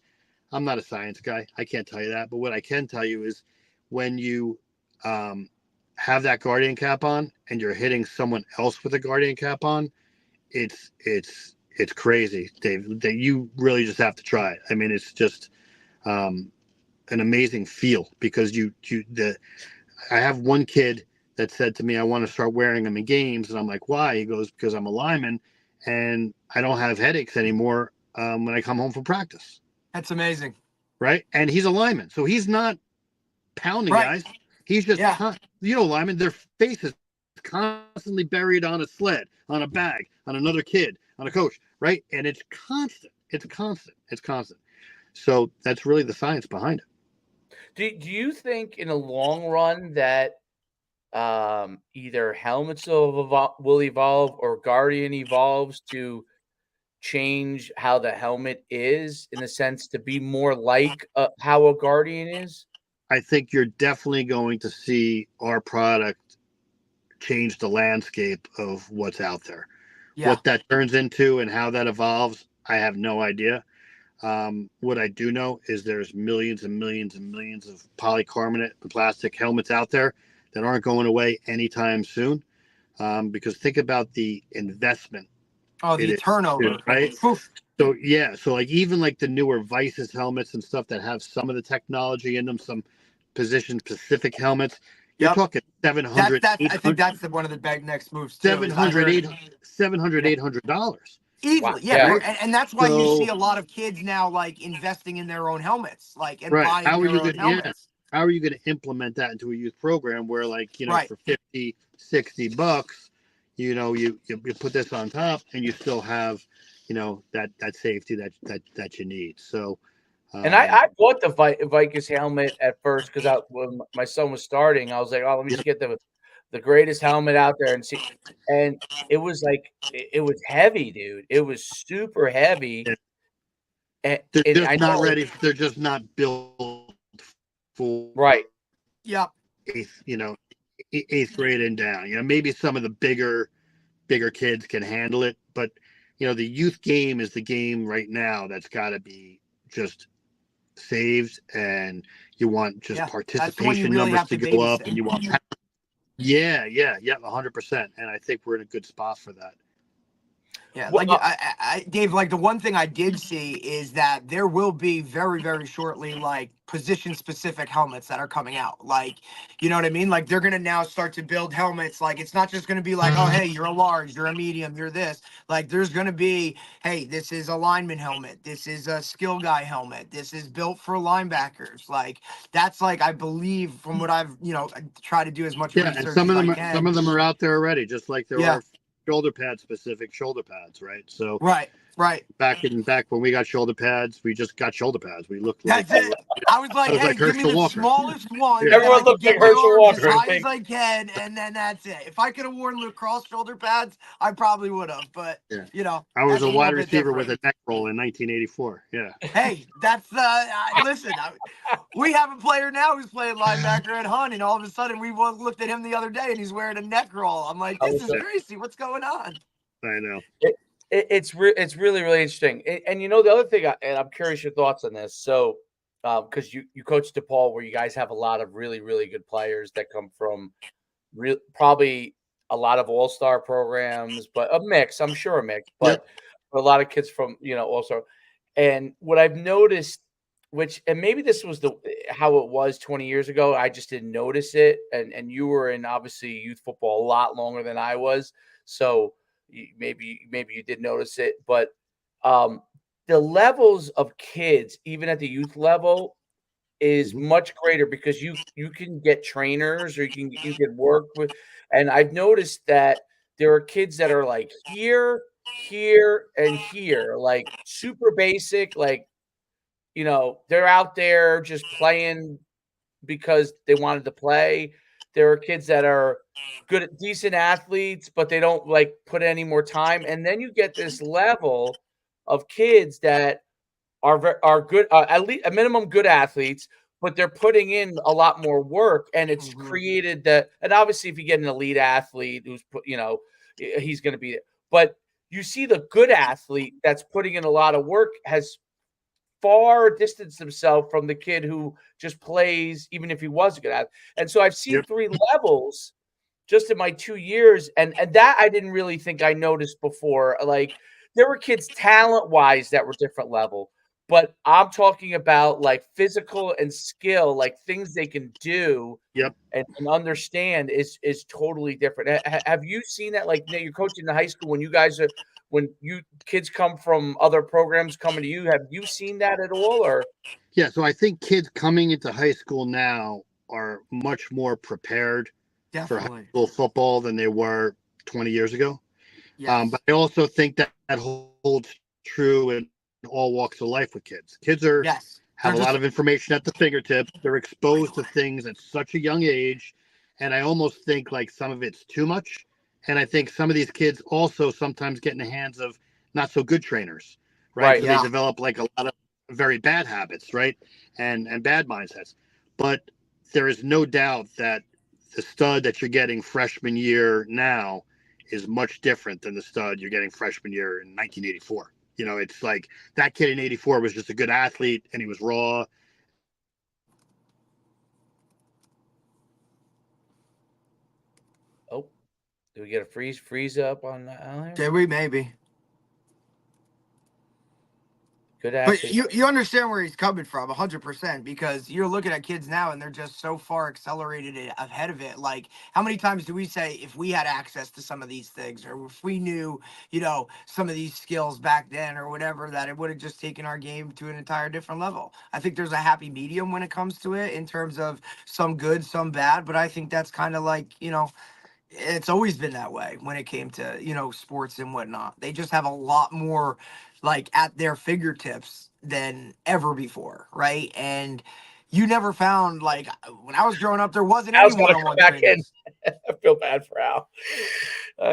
[SPEAKER 2] I'm not a science guy. I can't tell you that. But what I can tell you is when you have that guardian cap on and you're hitting someone else with a guardian cap on, it's crazy, Dave. That you really just have to try it. I mean, it's just an amazing feel because I have one kid that said to me, I want to start wearing them in games, and I'm like, why? He goes, because I'm a lineman and I don't have headaches anymore when I come home from practice.
[SPEAKER 3] That's amazing,
[SPEAKER 2] right? And he's a lineman, so he's not pounding guys. He's just linemen. Their face is constantly buried on a sled, on a bag, on another kid, on a coach, right? And it's constant. It's constant. So that's really the science behind it.
[SPEAKER 1] Do you think in the long run that either helmets will evolve or Guardian evolves to change how the helmet is, in a sense to be more like how a Guardian is?
[SPEAKER 2] I think you're definitely going to see our product change the landscape of what's out there. What that turns into and how that evolves, I have no idea. What I do know is there's millions and millions and millions of polycarbonate and plastic helmets out there that aren't going away anytime soon. Because think about the investment.
[SPEAKER 3] Oh, the turnover,
[SPEAKER 2] right? So like even like the newer Vices helmets and stuff that have some of the technology in them, some position specific helmets. You're talking 700.
[SPEAKER 3] I think that's one of the next moves too.
[SPEAKER 2] $700, $800.
[SPEAKER 3] Easily, and that's why you see a lot of kids now like investing in their own helmets, like and buying their own helmets.
[SPEAKER 2] How are you going to implement that into a youth program where, like, for $50-$60, you put this on top and you still have, that safety that you need. So.
[SPEAKER 1] And I bought the Vickers helmet at first because when my son was starting, I was like, oh, let me just get the the greatest helmet out there, and it was like it was heavy, dude. It was super heavy,
[SPEAKER 2] Yeah.
[SPEAKER 1] and,
[SPEAKER 2] They're
[SPEAKER 1] and
[SPEAKER 2] just
[SPEAKER 1] I
[SPEAKER 2] not
[SPEAKER 1] know,
[SPEAKER 2] ready. They're just not built for
[SPEAKER 1] right?
[SPEAKER 3] Yep.
[SPEAKER 2] eighth, eighth grade and down. Maybe some of the bigger kids can handle it, but the youth game is the game right now that's got to be just saved, and you want just
[SPEAKER 3] Yeah. That's the one you
[SPEAKER 2] participation
[SPEAKER 3] really
[SPEAKER 2] numbers
[SPEAKER 3] have
[SPEAKER 2] to
[SPEAKER 3] to
[SPEAKER 2] go up,
[SPEAKER 3] babysit.
[SPEAKER 2] and you want yeah, 100%, and I think we're in a good spot for that.
[SPEAKER 3] Yeah,
[SPEAKER 1] Well,
[SPEAKER 3] like Dave, like the one thing I did see is that there will be very, very shortly, like position specific helmets that are coming out. Like, you know what I mean? Like they're gonna now start to build helmets. Like it's not just gonna be like, oh, hey, you're a large, you're a medium, you're this. Like there's gonna be, hey, this is a lineman helmet, this is a skill guy helmet, this is built for linebackers. Like that's like I believe from what I've tried to do as much
[SPEAKER 2] Yeah, and
[SPEAKER 3] research as I
[SPEAKER 2] some
[SPEAKER 3] can.
[SPEAKER 2] of them are out there already, just like there
[SPEAKER 3] Yeah,
[SPEAKER 2] are shoulder pad specific shoulder pads, right? So
[SPEAKER 3] right, right.
[SPEAKER 2] back when we got shoulder pads, we just got shoulder pads. We looked like
[SPEAKER 3] That's it. I was
[SPEAKER 2] I
[SPEAKER 3] like,
[SPEAKER 2] was
[SPEAKER 3] hey,
[SPEAKER 2] like
[SPEAKER 3] give me
[SPEAKER 2] Herschel
[SPEAKER 3] the
[SPEAKER 2] Walker.
[SPEAKER 3] smallest one
[SPEAKER 2] Yeah,
[SPEAKER 3] that I
[SPEAKER 1] everyone
[SPEAKER 3] can
[SPEAKER 1] looked like
[SPEAKER 3] get my
[SPEAKER 1] Herschel
[SPEAKER 3] arms as
[SPEAKER 1] Walker.
[SPEAKER 3] high as I can, and then that's it. If I could have worn lacrosse shoulder pads, I probably would have. But
[SPEAKER 2] yeah. I was
[SPEAKER 3] that's
[SPEAKER 2] a
[SPEAKER 3] a
[SPEAKER 2] wide
[SPEAKER 3] little bit
[SPEAKER 2] receiver with
[SPEAKER 3] different.
[SPEAKER 2] a neck roll in 1984. Yeah.
[SPEAKER 3] Hey, that's listen. We have a player now who's playing linebacker at Hunt, and all of a sudden we looked at him the other day, and he's wearing a neck roll. I'm like,
[SPEAKER 1] I
[SPEAKER 3] this
[SPEAKER 1] was
[SPEAKER 3] is crazy. What's going on?
[SPEAKER 2] I know.
[SPEAKER 1] it's really really interesting. And the other thing, and I'm curious your thoughts on this. So, because you coach DePaul, where you guys have a lot of really really good players that come from probably a lot of all-star programs, but a mix. I'm sure a mix,
[SPEAKER 2] Yep.
[SPEAKER 1] but a lot of kids from all-star. And what I've noticed, which and maybe this was the how it was 20 years ago, I just didn't notice it. And you were in obviously youth football a lot longer than I was, so maybe you did notice it, but um, the levels of kids, even at the youth level, is
[SPEAKER 2] Mhm.
[SPEAKER 1] much greater because you can get trainers or you can work with, and I've noticed that there are kids that are like here, and here, like super basic, like they're out there just playing because they wanted to play. There are kids that are decent athletes, but they don't like put any more time. And then you get this level of kids that are good, at least a minimum good athletes, but they're putting in a lot more work, and it's
[SPEAKER 3] Mhm.
[SPEAKER 1] created that. And obviously, if you get an elite athlete who's he's going to be there. But you see the good athlete that's putting in a lot of work has far distanced himself from the kid who just plays, even if he was a good athlete. And so I've seen
[SPEAKER 2] Yep.
[SPEAKER 1] three levels just in my 2 years, and that I didn't really think I noticed before. Like, there were kids talent-wise that were different level, but I'm talking about, like, physical and skill, like, things they can do
[SPEAKER 2] Yep.
[SPEAKER 1] and understand is totally different. Have you seen that? Like, you're coaching the high school when you kids come from other programs coming to you, have you seen that at all, or
[SPEAKER 2] Yeah. So I think kids coming into high school now are much more prepared for high
[SPEAKER 3] Definitely.
[SPEAKER 2] school football than they were 20 years ago.
[SPEAKER 3] Yes.
[SPEAKER 2] But I also think that holds true in all walks of life with kids. Kids
[SPEAKER 3] Yes.
[SPEAKER 2] have
[SPEAKER 3] They're
[SPEAKER 2] a lot
[SPEAKER 3] just
[SPEAKER 2] of information at the fingertips. They're exposed to things at such a young age. And I almost think like some of it's too much. And I think some of these kids also sometimes get in the hands of not so good trainers, right?
[SPEAKER 1] right?
[SPEAKER 2] So they
[SPEAKER 3] yeah.
[SPEAKER 2] develop like a lot of very bad habits, right? And bad mindsets. But there is no doubt that the stud that you're getting freshman year now is much different than the stud you're getting freshman year in 1984. It's like that kid in 84 was just a good athlete and he was raw.
[SPEAKER 1] Oh, do we get a freeze up on Alan?
[SPEAKER 3] Did we maybe?
[SPEAKER 1] Good
[SPEAKER 3] But
[SPEAKER 1] athlete.
[SPEAKER 3] you understand where he's coming from 100% because you're looking at kids now and they're just so far accelerated ahead of it. Like, how many times do we say if we had access to some of these things or if we knew, some of these skills back then or whatever, that it would have just taken our game to an entire different level? I think there's a happy medium when it comes to it in terms of some good, some bad. But I think that's kind of like, it's always been that way when it came to sports and whatnot. They just have a lot more like at their fingertips than ever before, right? And you never found, like, when I was growing up, there wasn't
[SPEAKER 1] Al's
[SPEAKER 3] any
[SPEAKER 1] got to come
[SPEAKER 3] one-on-one
[SPEAKER 1] back in.
[SPEAKER 3] trainings.
[SPEAKER 1] I feel bad for Al.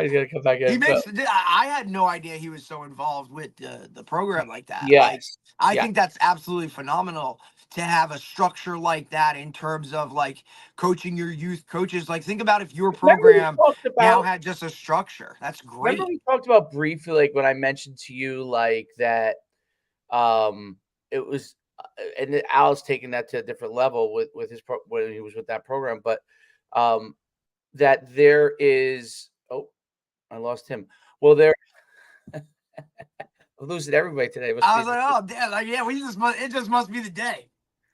[SPEAKER 1] He's gonna come back in.
[SPEAKER 3] He makes. I had no idea he was so involved with the program like that. Like,
[SPEAKER 1] Yes.
[SPEAKER 3] I
[SPEAKER 1] Yeah.
[SPEAKER 3] think that's absolutely phenomenal to have a structure like that in terms of like coaching your youth coaches. Like, think about if your
[SPEAKER 1] Remember we
[SPEAKER 3] program
[SPEAKER 1] talked
[SPEAKER 3] now
[SPEAKER 1] about.
[SPEAKER 3] had just a structure. That's great.
[SPEAKER 1] Remember we talked about briefly, like when I mentioned to you, like that. It was, and Al's taking that to a different level with his when he was with that program, but that there is. Oh, I lost him. Well, there. I'm losing everybody today.
[SPEAKER 3] I was like, oh, damn, like, yeah, it just must be the day.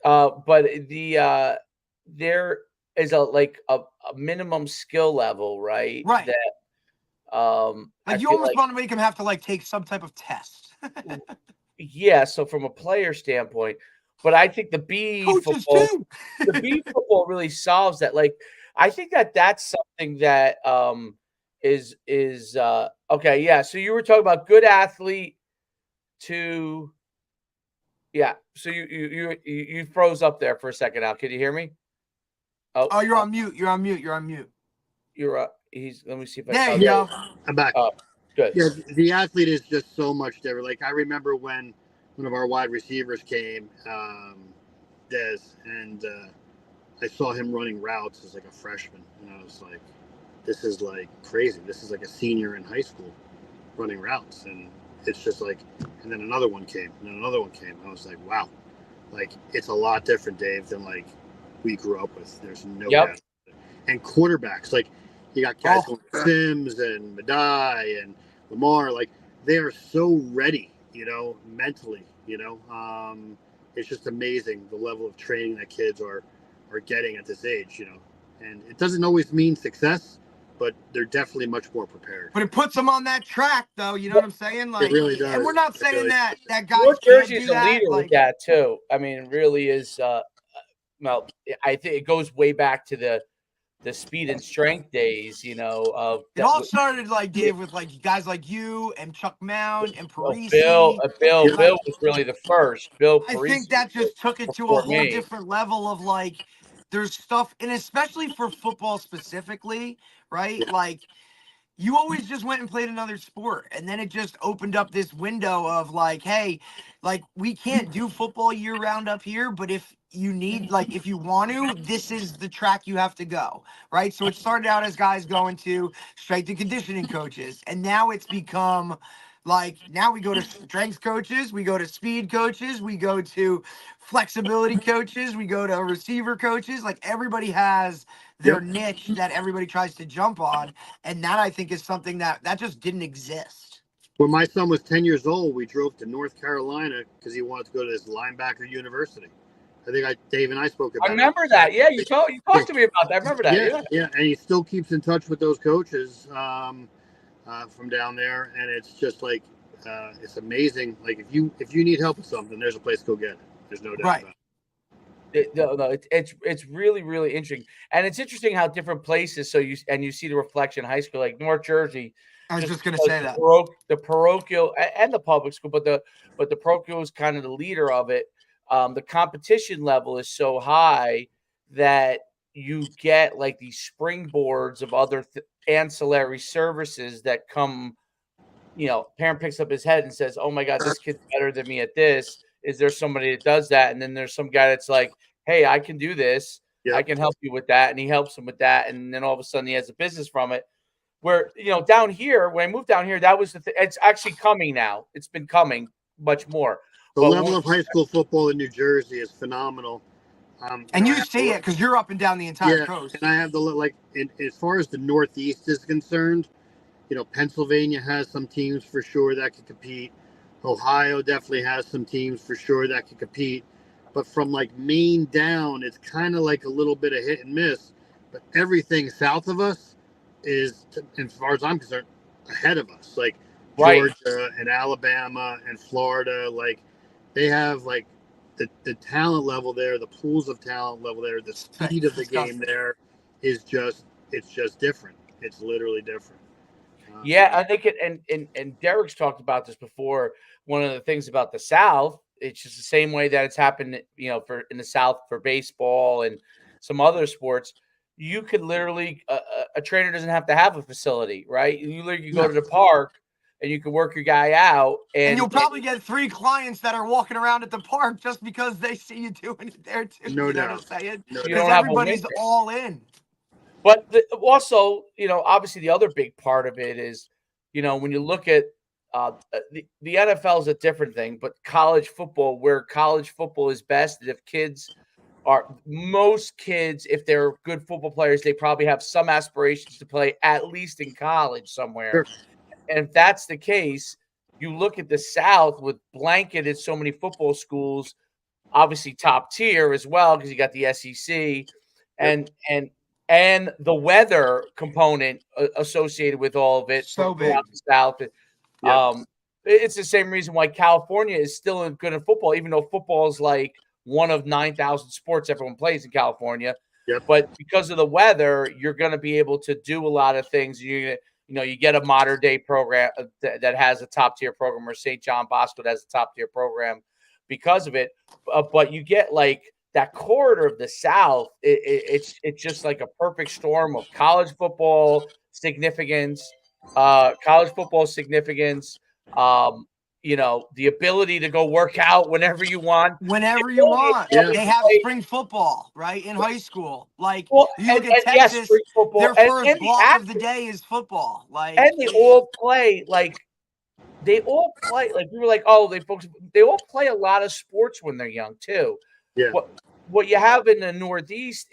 [SPEAKER 1] But there is a minimum skill level, right?
[SPEAKER 3] Right.
[SPEAKER 1] That I
[SPEAKER 3] Like, you
[SPEAKER 1] feel
[SPEAKER 3] almost
[SPEAKER 1] like,
[SPEAKER 3] want to make him have to like take some type of test.
[SPEAKER 1] yeah. So from a player standpoint, but I think the
[SPEAKER 3] Coaches too.
[SPEAKER 1] B football really solves that. Like, I think that's something that is okay. Yeah. So you were talking about good athlete to. Yeah, so you froze up there for a second, Al. Can you hear me?
[SPEAKER 3] Oh, you're on mute. You're on mute. You're on mute.
[SPEAKER 1] You're he's. Let me see if I.
[SPEAKER 3] There
[SPEAKER 1] Oh,
[SPEAKER 3] you
[SPEAKER 1] there
[SPEAKER 3] go.
[SPEAKER 2] I'm back.
[SPEAKER 1] Oh, good.
[SPEAKER 2] Yeah, the athlete is just so much different. Like I remember when one of our wide receivers came, Des, and I saw him running routes as like a freshman, and I was like, "This is like crazy. This is like a senior in high school running routes." And it's just like, and then another one came, and then another one came. I was like, "Wow, like it's a lot different, Dave, than like we grew up with." There's no doubt. And quarterbacks, like you got guys like Sims and Madai and Lamar, like they are so ready, mentally, it's just amazing the level of training that kids are getting at this age, and it doesn't always mean success, but they're definitely much more prepared.
[SPEAKER 3] But it puts them on that track, though. You know what I'm saying? Like,
[SPEAKER 2] it really does.
[SPEAKER 3] And we're not saying
[SPEAKER 2] really
[SPEAKER 3] that guys
[SPEAKER 1] North
[SPEAKER 3] can't
[SPEAKER 1] Jersey
[SPEAKER 3] do
[SPEAKER 1] is a
[SPEAKER 3] that.
[SPEAKER 1] leader with that too. I mean, it really is. Well, I think it goes way back to the speed and strength days.
[SPEAKER 3] It all started like Dave with like guys like you and Chuck Mound and Parisi.
[SPEAKER 1] Bill was really the first. Bill Parisi.
[SPEAKER 3] I think that just took it to a whole different level of like, there's stuff, and especially for football specifically, right?
[SPEAKER 2] Yeah.
[SPEAKER 3] Like, you always just went and played another sport, and then it just opened up this window of like, hey, like we can't do football year round up here, but if you need, like, if you want to, this is the track you have to go, right? So it started out as guys going to strength and conditioning coaches, and now it's become like, now we go to strength coaches, we go to speed coaches, we go to flexibility coaches, we go to receiver coaches. Like, everybody has their niche that everybody tries to jump on, and that I think is something that just didn't exist.
[SPEAKER 2] When my son was 10 years old, we drove to North Carolina because he wanted to go to this linebacker university. I think Dave and I spoke about it.
[SPEAKER 1] I remember that. Yeah, you talked to me about that. I remember that.
[SPEAKER 2] Yeah, and he still keeps in touch with those coaches from down there, and it's just like it's amazing. Like if you need help with something, there's a place to go get it. There's no doubt about it.
[SPEAKER 1] No, it's really, really interesting, and it's interesting how different places. So you see the reflection in high school, like North Jersey.
[SPEAKER 3] I was just going to say that
[SPEAKER 1] the parochial and the public school, but the parochial is kind of the leader of it. The competition level is so high that you get like these springboards of other ancillary services that come. Parent picks up his head and says, "Oh my God, this kid's better than me at this. Is there somebody that does that?" And then there's some guy that's like, "Hey, I can do this.
[SPEAKER 2] Yep.
[SPEAKER 1] I can help you with that." And he helps him with that. And then all of a sudden he has a business from it. Where, down here, when I moved down here, that was the thing. It's actually coming now. It's been coming much more.
[SPEAKER 2] The level of high school football in New Jersey is phenomenal.
[SPEAKER 3] And you see it because you're up and down the entire coast.
[SPEAKER 2] And I have as far as the Northeast is concerned, Pennsylvania has some teams for sure that can compete. Ohio definitely has some teams for sure that can compete. But from like Maine down, it's kind of like a little bit of hit and miss. But everything south of us is, as far as I'm concerned, ahead of us. Like Georgia and Alabama and Florida, like they have like the talent level there, the pools of talent level there, the speed of the game there is just different. It's literally different.
[SPEAKER 1] Yeah, I think and Derek's talked about this before. One of the things about the South it's just the same way that it's happened, for in the South for baseball and some other sports. You could literally a trainer doesn't have to have a facility, right? You literally go to the park and you can work your guy out,
[SPEAKER 3] and you'll probably get 3 clients that are walking around at the park just because they see you doing it there too.
[SPEAKER 2] No
[SPEAKER 3] you know
[SPEAKER 2] doubt.
[SPEAKER 3] what I'm saying?
[SPEAKER 2] No
[SPEAKER 1] you
[SPEAKER 3] Because
[SPEAKER 1] don't have a
[SPEAKER 3] everybody's
[SPEAKER 1] winter.
[SPEAKER 3] all in.
[SPEAKER 1] But also, obviously the other big part of it is, when you look at the NFL is a different thing, but college football, where college football is best, if most kids, if they're good football players, they probably have some aspirations to play at least in college somewhere.
[SPEAKER 2] Sure.
[SPEAKER 1] And if that's the case, you look at the South with blanketed so many football schools, obviously top tier as well, because you got the SEC and the weather component associated with all of it
[SPEAKER 3] So
[SPEAKER 1] throughout
[SPEAKER 3] big.
[SPEAKER 1] the South.
[SPEAKER 2] Yep.
[SPEAKER 1] It's the same reason why California is still good at football, even though football is like one of 9,000 sports everyone plays in California.
[SPEAKER 2] Yep.
[SPEAKER 1] But because of the weather, you're going to be able to do a lot of things. You get a modern day program that has a top tier program, or St. John Bosco that has a top tier program because of it. But you get like that corridor of the South. It's just like a perfect storm of college football significance, the ability to go work out whenever you want.
[SPEAKER 3] Whenever you want.
[SPEAKER 2] Yeah.
[SPEAKER 3] They have spring football, right, in high school. Like, you look at Texas,
[SPEAKER 1] spring football,
[SPEAKER 3] their first
[SPEAKER 1] and
[SPEAKER 3] block of the day is football. Like,
[SPEAKER 1] and they all play like we were like, oh, they all play a lot of sports when they're young too.
[SPEAKER 2] Yeah.
[SPEAKER 1] What you have in the Northeast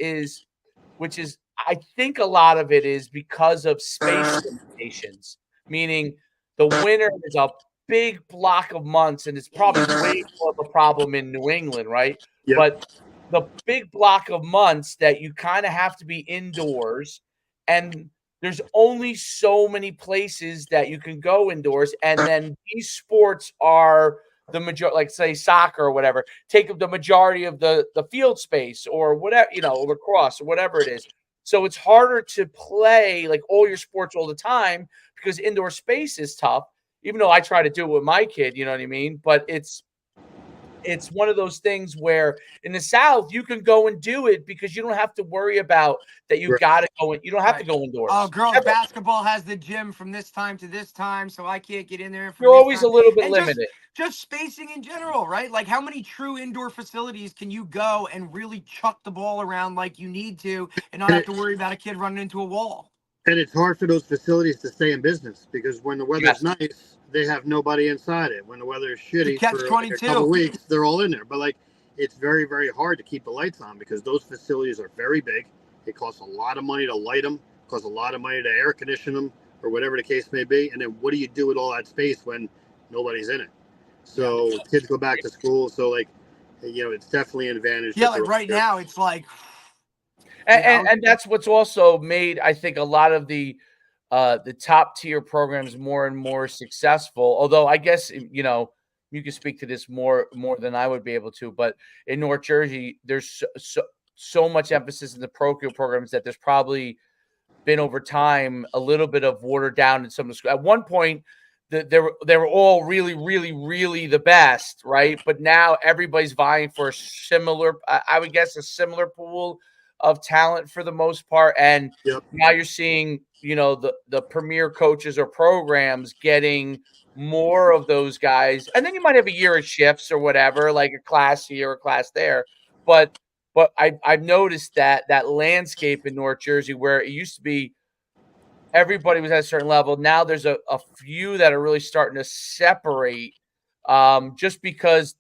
[SPEAKER 1] which is, I think a lot of it is because of space limitations, meaning the winter is a big block of months, and it's probably way more of a problem in New England, right?
[SPEAKER 2] Yep.
[SPEAKER 1] But the big block of months that you kind of have to be indoors, and there's only so many places that you can go indoors, and then these sports are the majority, like say soccer or whatever, take up the majority of the field space, or whatever, lacrosse or whatever it is. So it's harder to play like all your sports all the time because indoor space is tough. Even though I try to do it with my kid, you know what I mean? But it's one of those things where in the South you can go and do it because you don't have to worry about that. You got to go in. You don't have to go indoors.
[SPEAKER 3] Oh, girls basketball has the gym from this time to this time, so I can't get in there.
[SPEAKER 1] You're always a little bit limited.
[SPEAKER 3] Just spacing in general, right? Like, how many true indoor facilities can you go and really chuck the ball around like you need to and not have to worry about a kid running into a wall?
[SPEAKER 2] And it's hard for those facilities to stay in business because when the weather's nice, they have nobody inside it. When the weather is shitty for like a couple of weeks, they're all in there. But like, it's very, very hard to keep the lights on because those facilities are very big. It costs a lot of money to light them, costs a lot of money to air condition them, or whatever the case may be. And then what do you do with all that space when nobody's in it? So kids go back to school. So like, it's definitely an advantage.
[SPEAKER 3] Yeah, like right now, it's like.
[SPEAKER 1] And that's what's also made, I think, a lot of the top tier programs more and more successful. Although I guess you can speak to this more than I would be able to. But in North Jersey, there's so much emphasis in the parochial programs that there's probably been over time a little bit of watered down in some of the schools. At one point, they were all really, really, really the best, right? But now everybody's vying for a similar, I would guess, a similar pool of talent for the most part. And now you're seeing, the premier coaches or programs getting more of those guys. And then you might have a year of shifts or whatever, like a class here or a class there. But I've noticed that landscape in North Jersey, where it used to be everybody was at a certain level. Now there's a few that are really starting to separate, just because,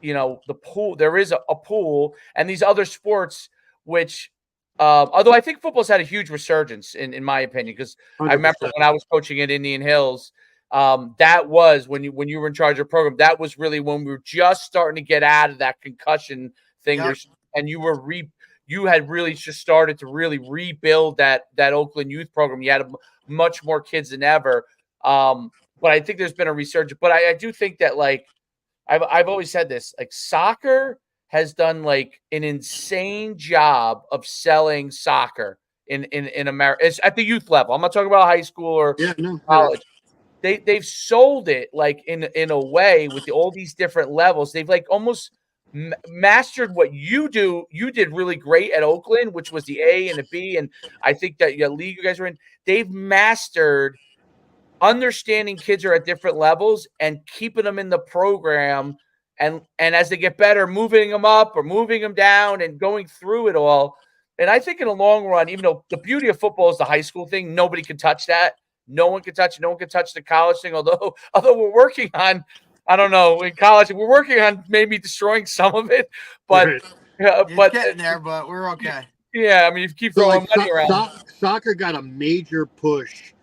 [SPEAKER 1] the pool, there is a pool, and these other sports, which, although I think football's had a huge resurgence in my opinion, because I remember when I was coaching at Indian Hills, that was when you were in charge of the program. That was really when we were just starting to get out of that concussion thing. And you had really just started to really rebuild that Oakland youth program. You had much more kids than ever. But I think there's been a resurgence. But I do think that, like, I've always said this, like, soccer has done like an insane job of selling soccer in America. It's at the youth level. I'm not talking about high school or college. they've sold it like in a way with all these different levels. They've like almost mastered what you do. You did really great at Oakland, which was the A and the B, and I think that your league you guys were in. They've mastered understanding kids are at different levels and keeping them in the program, and as they get better, moving them up or moving them down and going through it all. And I think in the long run, even though the beauty of football is the high school thing, nobody can touch that. No one can touch. No one can touch the college thing. Although we're working on, I don't know, in college we're working on maybe destroying some of it, but
[SPEAKER 2] Right.
[SPEAKER 3] It's getting there, but we're okay.
[SPEAKER 1] yeah, I mean, if you keep
[SPEAKER 2] So
[SPEAKER 1] throwing
[SPEAKER 2] like
[SPEAKER 1] money around.
[SPEAKER 2] soccer got a major push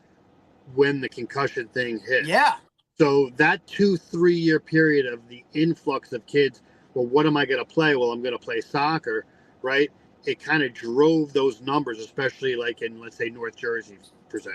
[SPEAKER 2] when the concussion thing hit.
[SPEAKER 3] Yeah.
[SPEAKER 2] So that 2-3 year period of the influx of kids, well, what am I going to play? Well, I'm going to play soccer, right? It kind of drove those numbers, especially like in, let's say, North Jersey per se.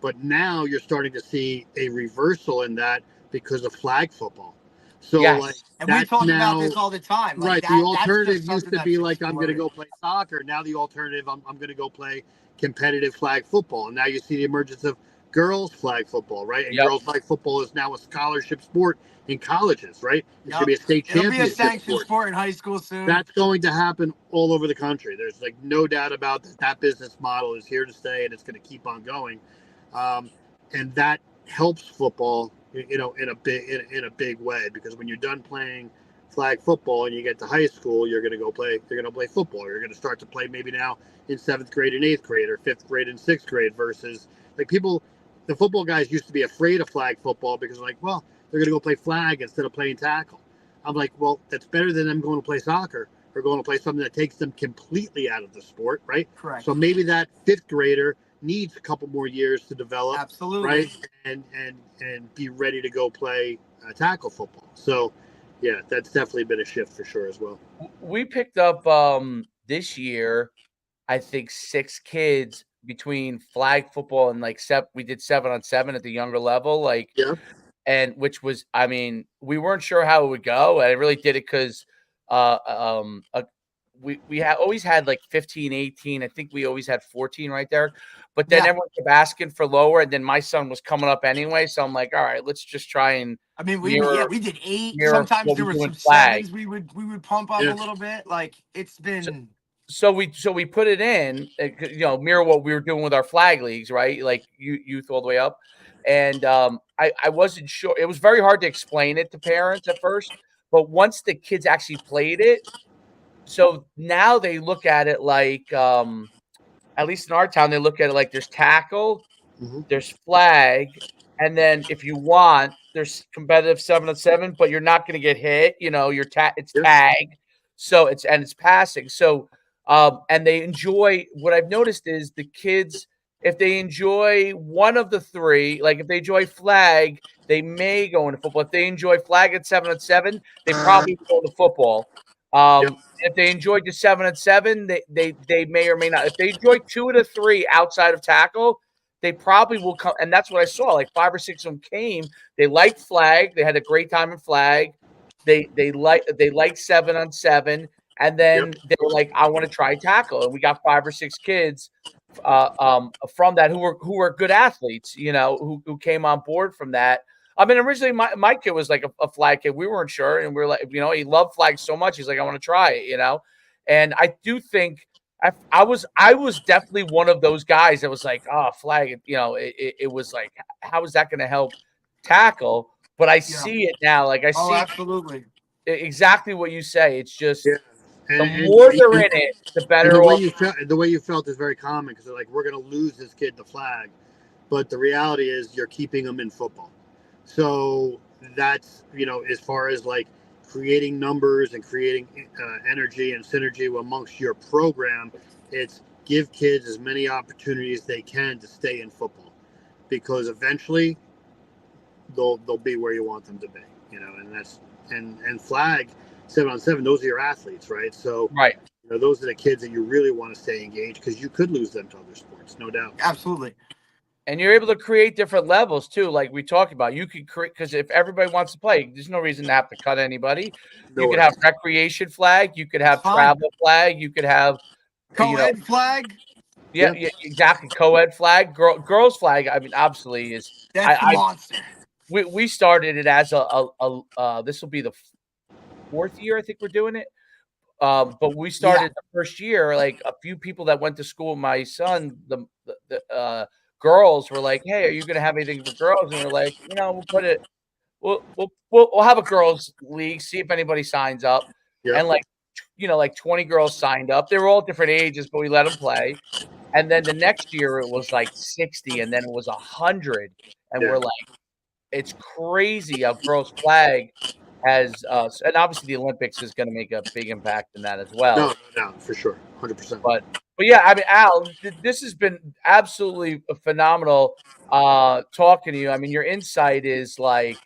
[SPEAKER 2] But now you're starting to see a reversal in that because of flag football. So
[SPEAKER 1] Yes.
[SPEAKER 2] like,
[SPEAKER 3] And we
[SPEAKER 2] that's
[SPEAKER 3] talk
[SPEAKER 2] now,
[SPEAKER 3] about this all the time. Like
[SPEAKER 2] right.
[SPEAKER 3] that,
[SPEAKER 2] The
[SPEAKER 3] that's
[SPEAKER 2] alternative
[SPEAKER 3] just
[SPEAKER 2] used
[SPEAKER 3] something
[SPEAKER 2] to be
[SPEAKER 3] that's
[SPEAKER 2] like, I'm going to go play soccer. Now the alternative, I'm going to go play competitive flag football. And now you see the emergence of girls flag football, right? And
[SPEAKER 1] Yep.
[SPEAKER 2] girls flag football is now a scholarship sport in colleges, right? It
[SPEAKER 3] Yep.
[SPEAKER 2] should be a state
[SPEAKER 3] It'll
[SPEAKER 2] championship
[SPEAKER 3] be a sanctioned sport in high school soon.
[SPEAKER 2] That's going to happen all over the country. There's like no doubt about that. That business model is here to stay, and it's going to keep on going. And that helps football, you know, in a big way, because when you're done playing flag football and you get to high school, you're going to go play. You're going to play football. You're going to start to play maybe now in 7th grade and 8th grade, or 5th grade and 6th grade, versus like people. The football guys used to be afraid of flag football because like, well, they're going to go play flag instead of playing tackle. I'm like, well, that's better than them going to play soccer or going to play something that takes them completely out of the sport, right?
[SPEAKER 3] Correct.
[SPEAKER 2] So maybe that 5th grader needs a couple more years to develop,
[SPEAKER 3] absolutely,
[SPEAKER 2] right, and be ready to go play tackle football. So, yeah, that's definitely been a shift for sure as well.
[SPEAKER 1] We picked up this year, I think 6 kids between flag football and like we did 7-on-7 at the younger level, like,
[SPEAKER 2] Yeah.
[SPEAKER 1] and which was, I mean, we weren't sure how it would go, and I really did it because we had always had like 15, 18. I think we always had 14 right there, but then
[SPEAKER 3] Yeah.
[SPEAKER 1] everyone kept asking for lower, and then my son was coming up anyway, so I'm like, all right, let's just try and.
[SPEAKER 3] I mean, we did 8.
[SPEAKER 1] mirror
[SPEAKER 3] Sometimes
[SPEAKER 1] what
[SPEAKER 3] there
[SPEAKER 1] we
[SPEAKER 3] were
[SPEAKER 1] do in
[SPEAKER 3] some
[SPEAKER 1] flag.
[SPEAKER 3] 7s we would pump up
[SPEAKER 2] Yeah.
[SPEAKER 3] a little bit. Like it's been.
[SPEAKER 1] So we put it in, you know, mirror what we were doing with our flag leagues, right? Like youth all the way up. And I wasn't sure. It was very hard to explain it to parents at first, but once the kids actually played it, so now they look at it like, at least in our town, they look at it like there's tackle,
[SPEAKER 2] Mm-hmm.
[SPEAKER 1] there's flag, and then if you want, there's competitive 7-on-7, but you're not going to get hit. You know, it's tag, so it's passing. So, and they enjoy. What I've noticed is the kids, if they enjoy one of the 3, like if they enjoy flag, they may go into football. If they enjoy flag at 7-on-7, they probably go into football. If they enjoyed the 7-on-7, they may or may not. If they enjoy 2 of the 3 outside of tackle, they probably will come, and that's what I saw. Like 5 or 6 of them came. They liked flag. They had a great time in flag. They liked 7-on-7, and then they were like, "I want to try tackle." And we got 5 or 6 kids from that who were good athletes, you know, who came on board from that. I mean, originally my kid was like a flag kid. We weren't sure, and we were like, you know, he loved flag so much. He's like, "I want to try it," you know. And I do think. I was definitely one of those guys that was like, oh, flag, you know, it was like, how is that going to help tackle? But I see it now. Like I see
[SPEAKER 3] absolutely
[SPEAKER 1] exactly what you say. It's just
[SPEAKER 2] And,
[SPEAKER 1] the more they're in it, the better.
[SPEAKER 2] The way you felt is very common, because they're like, we're going to lose this kid to flag. But the reality is you're keeping them in football. So that's, you know, as far as like creating numbers and creating energy and synergy amongst your program, it's give kids as many opportunities they can to stay in football, because eventually they'll be where you want them to be, you know. And that's and flag 7-on-7, those are your athletes, right? So
[SPEAKER 1] right,
[SPEAKER 2] you know, those are the kids that you really want to stay engaged, because you could lose them to other sports, no doubt.
[SPEAKER 3] Absolutely.
[SPEAKER 1] And you're able to create different levels too, like we talked about. You could create, because if everybody wants to play, there's no reason to have to cut anybody. You could have recreation flag, you could have travel flag, you could have
[SPEAKER 3] co-ed flag.
[SPEAKER 1] Yeah, yeah, exactly. Co-ed flag, girls flag. I mean, obviously is
[SPEAKER 3] That's the
[SPEAKER 1] I
[SPEAKER 3] monster.
[SPEAKER 1] we started it as this will be the fourth year I think we're doing it. But we
[SPEAKER 3] Yeah.
[SPEAKER 1] started the first year, like a few people that went to school with my son, the girls were like, "Hey, are you gonna have anything for girls?" And we're like, we'll put it, we'll have a girls league, see if anybody signs up,
[SPEAKER 2] Yep.
[SPEAKER 1] and like 20 girls signed up. They were all different ages, but we let them play. And then the next year it was like 60, and then it was 100, and
[SPEAKER 2] Yeah.
[SPEAKER 1] we're like, it's crazy how girls flag has, and obviously the Olympics is going to make a big impact in that as well.
[SPEAKER 2] No, no, for sure, 100%.
[SPEAKER 1] But yeah, I mean, Al, this has been absolutely phenomenal talking to you. I mean, your insight is like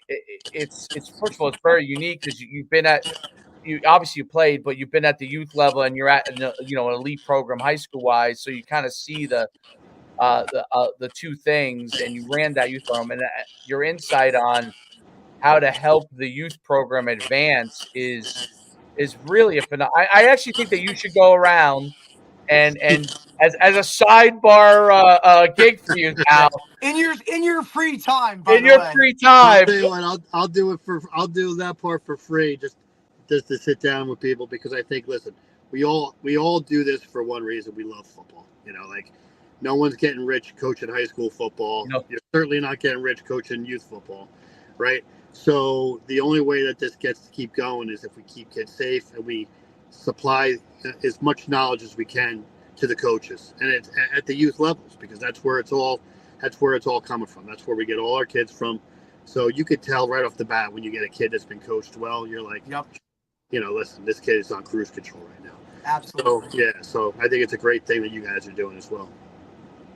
[SPEAKER 1] it's first of all, it's very unique because you've been at you obviously you played, but you've been at the youth level and you're at an elite program high school wise, so you kind of see the two things, and you ran that youth program, and your insight on how to help the youth program advance is really a phenomenal. I actually think that you should go around and as a sidebar gig for you, Al,
[SPEAKER 3] In your free time, by
[SPEAKER 1] in
[SPEAKER 3] the
[SPEAKER 1] your
[SPEAKER 3] way.
[SPEAKER 1] free
[SPEAKER 2] I'll
[SPEAKER 1] time.
[SPEAKER 2] tell you what, I'll do that part for free, just to sit down with people, because I think, listen, we all do this for one reason: we love football. Like, no one's getting rich coaching high school football. You're certainly not getting rich coaching youth football, right? So the only way that this gets to keep going is if we keep kids safe and we supply as much knowledge as we can to the coaches, and it's at the youth levels, because that's where it's all coming from. That's where we get all our kids from. So you could tell right off the bat when you get a kid that's been coached well, you're like,
[SPEAKER 3] Yep.
[SPEAKER 2] Listen, this kid is on cruise control right now.
[SPEAKER 3] Absolutely.
[SPEAKER 2] So yeah, so I think it's a great thing that you guys are doing as well.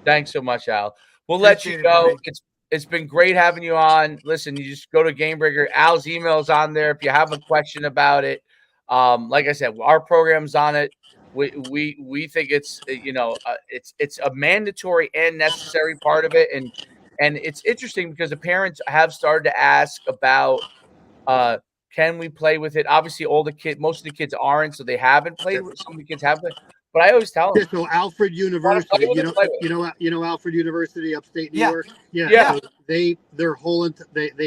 [SPEAKER 1] Thanks so much, Al. We'll let you
[SPEAKER 3] Appreciate it,
[SPEAKER 1] go.
[SPEAKER 3] buddy.
[SPEAKER 1] It's been great having you on. Listen, you just go to Game Breaker. Al's email's on there if you have a question about it. Like I said, our program's on it. We think it's it's a mandatory and necessary part of it, and it's interesting because the parents have started to ask about can we play with it? Obviously, most of the kids aren't, so they haven't played with. Some of the kids haven't, but I always tell them,
[SPEAKER 2] Yeah, so Alfred
[SPEAKER 1] want to play
[SPEAKER 2] University,
[SPEAKER 1] with it, play with it.
[SPEAKER 2] Alfred University, upstate New
[SPEAKER 3] Yeah.
[SPEAKER 2] York. Yeah.
[SPEAKER 1] Yeah.
[SPEAKER 2] So they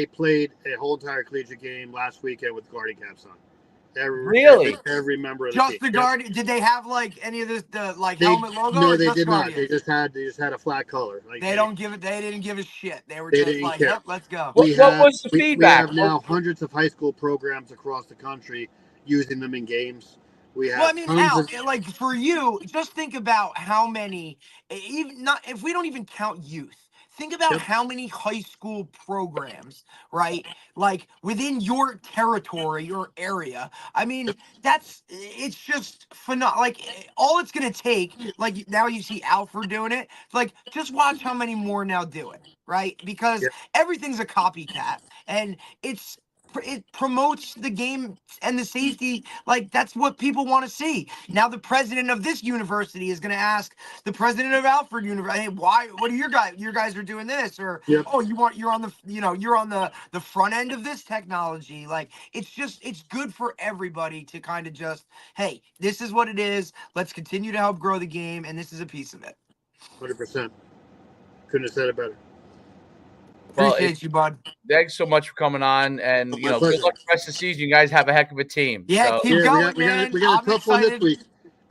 [SPEAKER 2] played a whole entire collegiate game last weekend with Guardian caps on.
[SPEAKER 1] Really?
[SPEAKER 2] Every member of the
[SPEAKER 3] Just
[SPEAKER 2] team.
[SPEAKER 3] the Guardian. Did they have like any of the
[SPEAKER 2] They,
[SPEAKER 3] helmet logo?
[SPEAKER 2] no,
[SPEAKER 3] or
[SPEAKER 2] they
[SPEAKER 3] just
[SPEAKER 2] did not.
[SPEAKER 3] Guardian?
[SPEAKER 2] They just had a flat color. Like,
[SPEAKER 3] They don't give it. They didn't give a shit. They were
[SPEAKER 2] They
[SPEAKER 3] just
[SPEAKER 2] didn't
[SPEAKER 3] like,
[SPEAKER 2] care.
[SPEAKER 3] "Yep, let's go."
[SPEAKER 1] What was the
[SPEAKER 2] we
[SPEAKER 1] feedback?
[SPEAKER 2] have now hundreds of high school programs across the country using them in games. We have
[SPEAKER 3] Well, I mean,
[SPEAKER 2] tons
[SPEAKER 3] Al,
[SPEAKER 2] of
[SPEAKER 3] like for you, just think about how many, even not if we don't even count youth. Think about
[SPEAKER 2] Yep.
[SPEAKER 3] how many high school programs, right? Like within your territory or area. I mean, it's just phenomenal. Like all it's gonna take, like now you see Alfred doing it. Like just watch how many more now do it, right? Because
[SPEAKER 2] Yep.
[SPEAKER 3] everything's a copycat, and it promotes the game and the safety. Like that's what people want to see. Now the president of this university is going to ask the president of Alfred University, "Hey, why? What are your guys are doing this?" Or,
[SPEAKER 2] Yep.
[SPEAKER 3] "Oh, you're on the you're on the front end of this technology." Like it's good for everybody to kind of just, hey, this is what it is. Let's continue to help grow the game, and this is a piece of it.
[SPEAKER 2] 100%. Couldn't have said it better.
[SPEAKER 1] Well,
[SPEAKER 3] Appreciate you, bud.
[SPEAKER 1] thanks so much for coming on, and
[SPEAKER 2] My
[SPEAKER 1] good
[SPEAKER 2] pleasure.
[SPEAKER 1] luck the rest of the season. You guys have a heck of a team.
[SPEAKER 3] Yeah,
[SPEAKER 1] So
[SPEAKER 3] keep
[SPEAKER 2] Yeah,
[SPEAKER 3] going, man.
[SPEAKER 2] we got
[SPEAKER 3] I'm
[SPEAKER 2] a tough one this
[SPEAKER 3] excited.
[SPEAKER 2] week.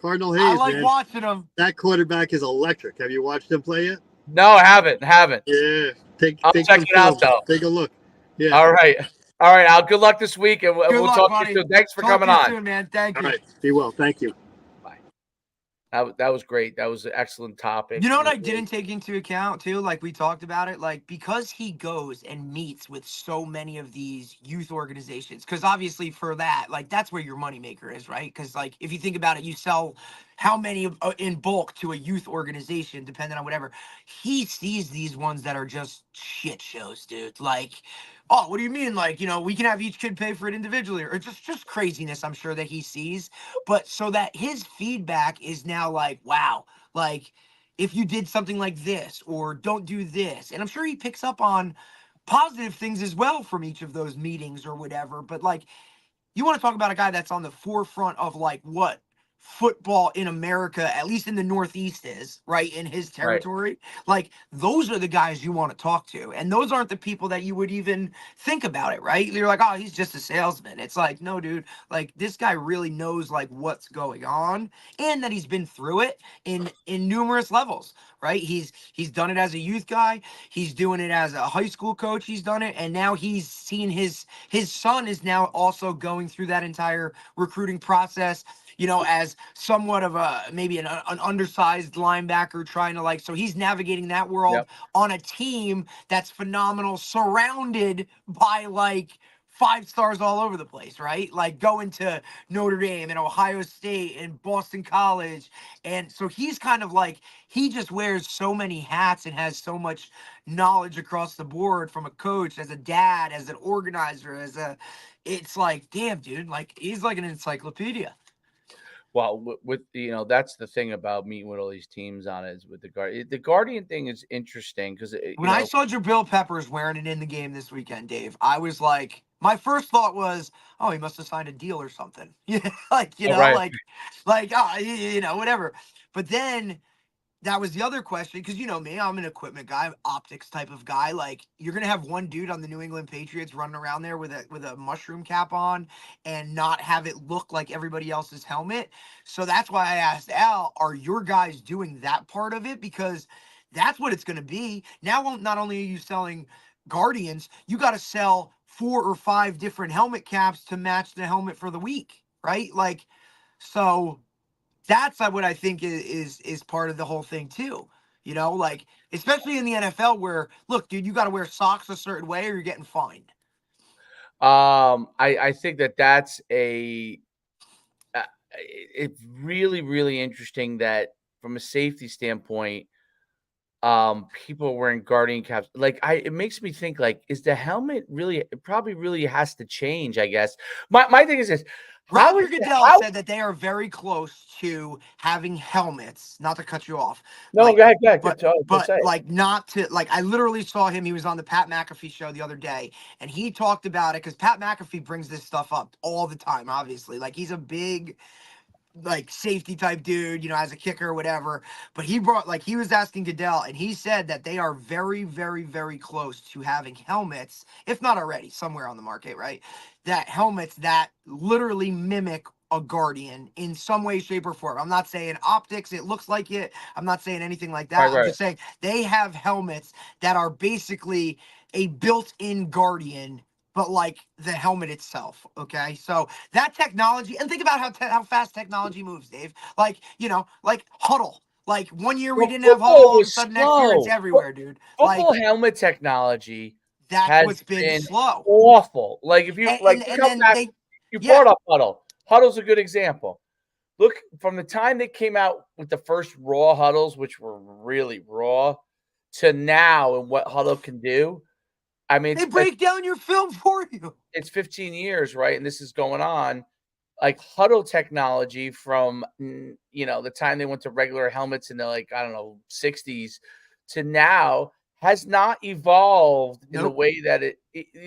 [SPEAKER 2] Cardinal Hayes,
[SPEAKER 3] I like
[SPEAKER 2] man.
[SPEAKER 3] watching them.
[SPEAKER 2] That quarterback is electric. Have you watched him play yet?
[SPEAKER 1] no, I haven't.
[SPEAKER 2] Yeah.
[SPEAKER 1] I'll
[SPEAKER 2] Take
[SPEAKER 1] check
[SPEAKER 2] some
[SPEAKER 1] it out
[SPEAKER 2] film.
[SPEAKER 1] though.
[SPEAKER 2] Take a look. Yeah.
[SPEAKER 1] All right, Al. Good luck this week, and
[SPEAKER 3] Good
[SPEAKER 1] we'll
[SPEAKER 3] luck,
[SPEAKER 1] talk
[SPEAKER 3] buddy.
[SPEAKER 1] to you soon. Thanks for
[SPEAKER 3] Talk
[SPEAKER 1] coming
[SPEAKER 3] to you
[SPEAKER 1] on.
[SPEAKER 3] soon, man. Thank
[SPEAKER 2] All
[SPEAKER 3] you.
[SPEAKER 2] right. Be well. Thank you.
[SPEAKER 1] That was great. That was an excellent topic.
[SPEAKER 3] You know what I didn't take into account too? Like we talked about it, like because he goes and meets with so many of these youth organizations, because obviously for that, like that's where your moneymaker is, right? Because like if you think about it, you sell how many in bulk to a youth organization, depending on whatever. He sees these ones that are just shit shows, dude. Like, oh, what do you mean? Like, we can have each kid pay for it individually, or just craziness. I'm sure that he sees, but so that his feedback is now like, wow, like if you did something like this or don't do this. And I'm sure he picks up on positive things as well from each of those meetings or whatever. But like, you want to talk about a guy that's on the forefront of like what football in America, at least in the Northeast, is, right, in his
[SPEAKER 1] Right.
[SPEAKER 3] territory. Like, those are the guys you want to talk to. And those aren't the people that you would even think about it, right? You're like, oh, he's just a salesman. It's like, no, dude, like this guy really knows like what's going on, and that he's been through it in numerous levels, right? He's done it as a youth guy, he's doing it as a high school coach, he's done it, and now he's seen his son is now also going through that entire recruiting process, you know, as somewhat of a maybe an undersized linebacker trying to like, so he's navigating that world
[SPEAKER 1] Yep.
[SPEAKER 3] on a team that's phenomenal, surrounded by like 5 stars all over the place, right? Like going to Notre Dame and Ohio State and Boston College. And so he's kind of like, he just wears so many hats and has so much knowledge across the board, from a coach, as a dad, as an organizer, it's like, damn, dude, like he's like an encyclopedia.
[SPEAKER 1] Well, with that's the thing about meeting with all these teams on it, is with the Guardian thing is interesting because
[SPEAKER 3] When I saw Jabril Peppers wearing it in the game this weekend, Dave, I was like, my first thought was, oh, he must have signed a deal or something. Yeah, like,
[SPEAKER 1] oh, right.
[SPEAKER 3] whatever. But then that was the other question, because you know me, I'm an equipment guy, optics type of guy. Like, you're gonna have one dude on the New England Patriots running around there with a mushroom cap on and not have it look like everybody else's helmet. So that's why I asked Al, are your guys doing that part of it? Because that's what it's gonna be. Now, not only are you selling Guardians, you got to sell 4 or 5 different helmet caps to match the helmet for the week, right? Like, so that's what I think is part of the whole thing too. You know, like especially in the NFL, where look, dude, you got to wear socks a certain way or you're getting fined.
[SPEAKER 1] I think that's it's really, really interesting that from a safety standpoint, people are wearing Guardian caps. Like, it makes me think, like, is the helmet really? It probably really has to change, I guess. My thing is this: how
[SPEAKER 3] Roger
[SPEAKER 1] is
[SPEAKER 3] Goodell
[SPEAKER 1] how?
[SPEAKER 3] said that they are very close to having helmets. Not to cut you off,
[SPEAKER 1] No,
[SPEAKER 3] like,
[SPEAKER 1] go ahead, go ahead.
[SPEAKER 3] but
[SPEAKER 1] Go say it.
[SPEAKER 3] like not to like. I literally saw him. He was on the Pat McAfee show the other day, and he talked about it because Pat McAfee brings this stuff up all the time. Obviously, like he's a big like safety type dude, you know, as a kicker or whatever. But he brought like he was asking Goodell, and he said that they are very, very, very close to having helmets, if not already, somewhere on the market, right? That helmets that literally mimic a Guardian in some way, shape, or form. I'm not saying optics, it looks like it. I'm not saying anything like
[SPEAKER 1] Right,
[SPEAKER 3] that. I'm
[SPEAKER 1] right.
[SPEAKER 3] just saying they have helmets that are basically a built-in Guardian, but like the helmet itself. Okay, so that technology, and think about how fast technology moves, Dave. Like, you know, like huddle. Like one year we
[SPEAKER 1] Well,
[SPEAKER 3] didn't have huddle,
[SPEAKER 1] football
[SPEAKER 3] all of a
[SPEAKER 1] was
[SPEAKER 3] sudden next year it's
[SPEAKER 1] slow.
[SPEAKER 3] everywhere, dude. Like,
[SPEAKER 1] Football helmet technology
[SPEAKER 3] that's
[SPEAKER 1] has
[SPEAKER 3] what's been
[SPEAKER 1] been
[SPEAKER 3] slow.
[SPEAKER 1] awful. Like, if you
[SPEAKER 3] And
[SPEAKER 1] you
[SPEAKER 3] and
[SPEAKER 1] come
[SPEAKER 3] then
[SPEAKER 1] back,
[SPEAKER 3] they,
[SPEAKER 1] you
[SPEAKER 3] yeah,
[SPEAKER 1] brought up Huddle. Huddle's a good example. Look, from the time they came out with the first raw huddles, which were really raw, to now and what Huddle can do. I mean,
[SPEAKER 3] they break down your film for you.
[SPEAKER 1] it's 15 years, right? And this is going on. Like, Huddle technology from the time they went to regular helmets in the, like, I don't know, 60s to now has not evolved in the
[SPEAKER 3] Nope.
[SPEAKER 1] way that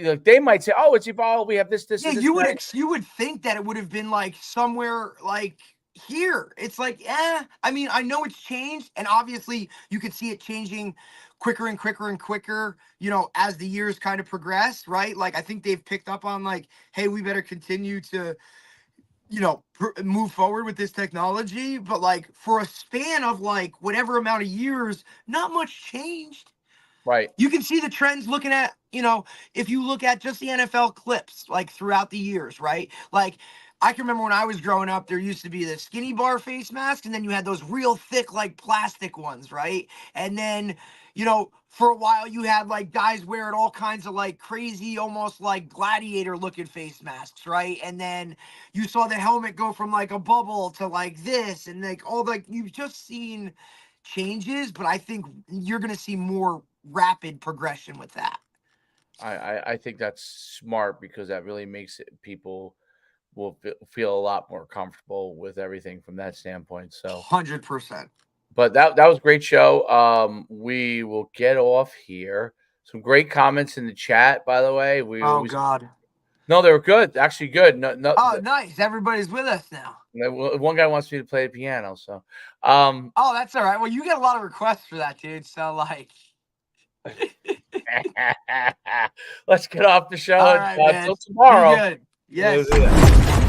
[SPEAKER 1] like, they might say, oh, it's evolved. We have this,
[SPEAKER 3] Yeah,
[SPEAKER 1] and this, and that.
[SPEAKER 3] you would think that it would have been like somewhere like here. It's like, yeah. I mean, I know it's changed, and obviously you could see it changing quicker and quicker and quicker, you know, as the years kind of progress, right? Like I think they've picked up on like, hey, we better continue to, you know, move forward with this technology. But like for a span of like whatever amount of years, not much changed.
[SPEAKER 1] Right.
[SPEAKER 3] You can see the trends looking at, you know, if you look at just the NFL clips, like throughout the years, right? Like, I can remember when I was growing up, there used to be the skinny bar face mask, and then you had those real thick, like plastic ones, right? And then, you know, for a while you had like guys wearing all kinds of like crazy, almost like gladiator looking face masks, right? And then you saw the helmet go from like a bubble to like this, and like all like you've just seen changes, but I think you're going to see more rapid progression with that.
[SPEAKER 1] I think that's smart because that really makes it people will feel a lot more comfortable with everything from that standpoint. So,
[SPEAKER 3] 100%.
[SPEAKER 1] but that was a great show. We will get off here. Some great comments in the chat, by the way. We
[SPEAKER 3] Oh
[SPEAKER 1] always
[SPEAKER 3] God.
[SPEAKER 1] No, they were good. Actually, good. No.
[SPEAKER 3] Oh, nice. Everybody's with us now.
[SPEAKER 1] One guy wants me to play the piano, so
[SPEAKER 3] Oh, that's all right. Well, you get a lot of requests for that, dude. So like,
[SPEAKER 1] let's get off the show
[SPEAKER 3] all right, man.
[SPEAKER 1] until tomorrow.
[SPEAKER 3] Be good.
[SPEAKER 1] We'll
[SPEAKER 3] Yes.
[SPEAKER 1] do that.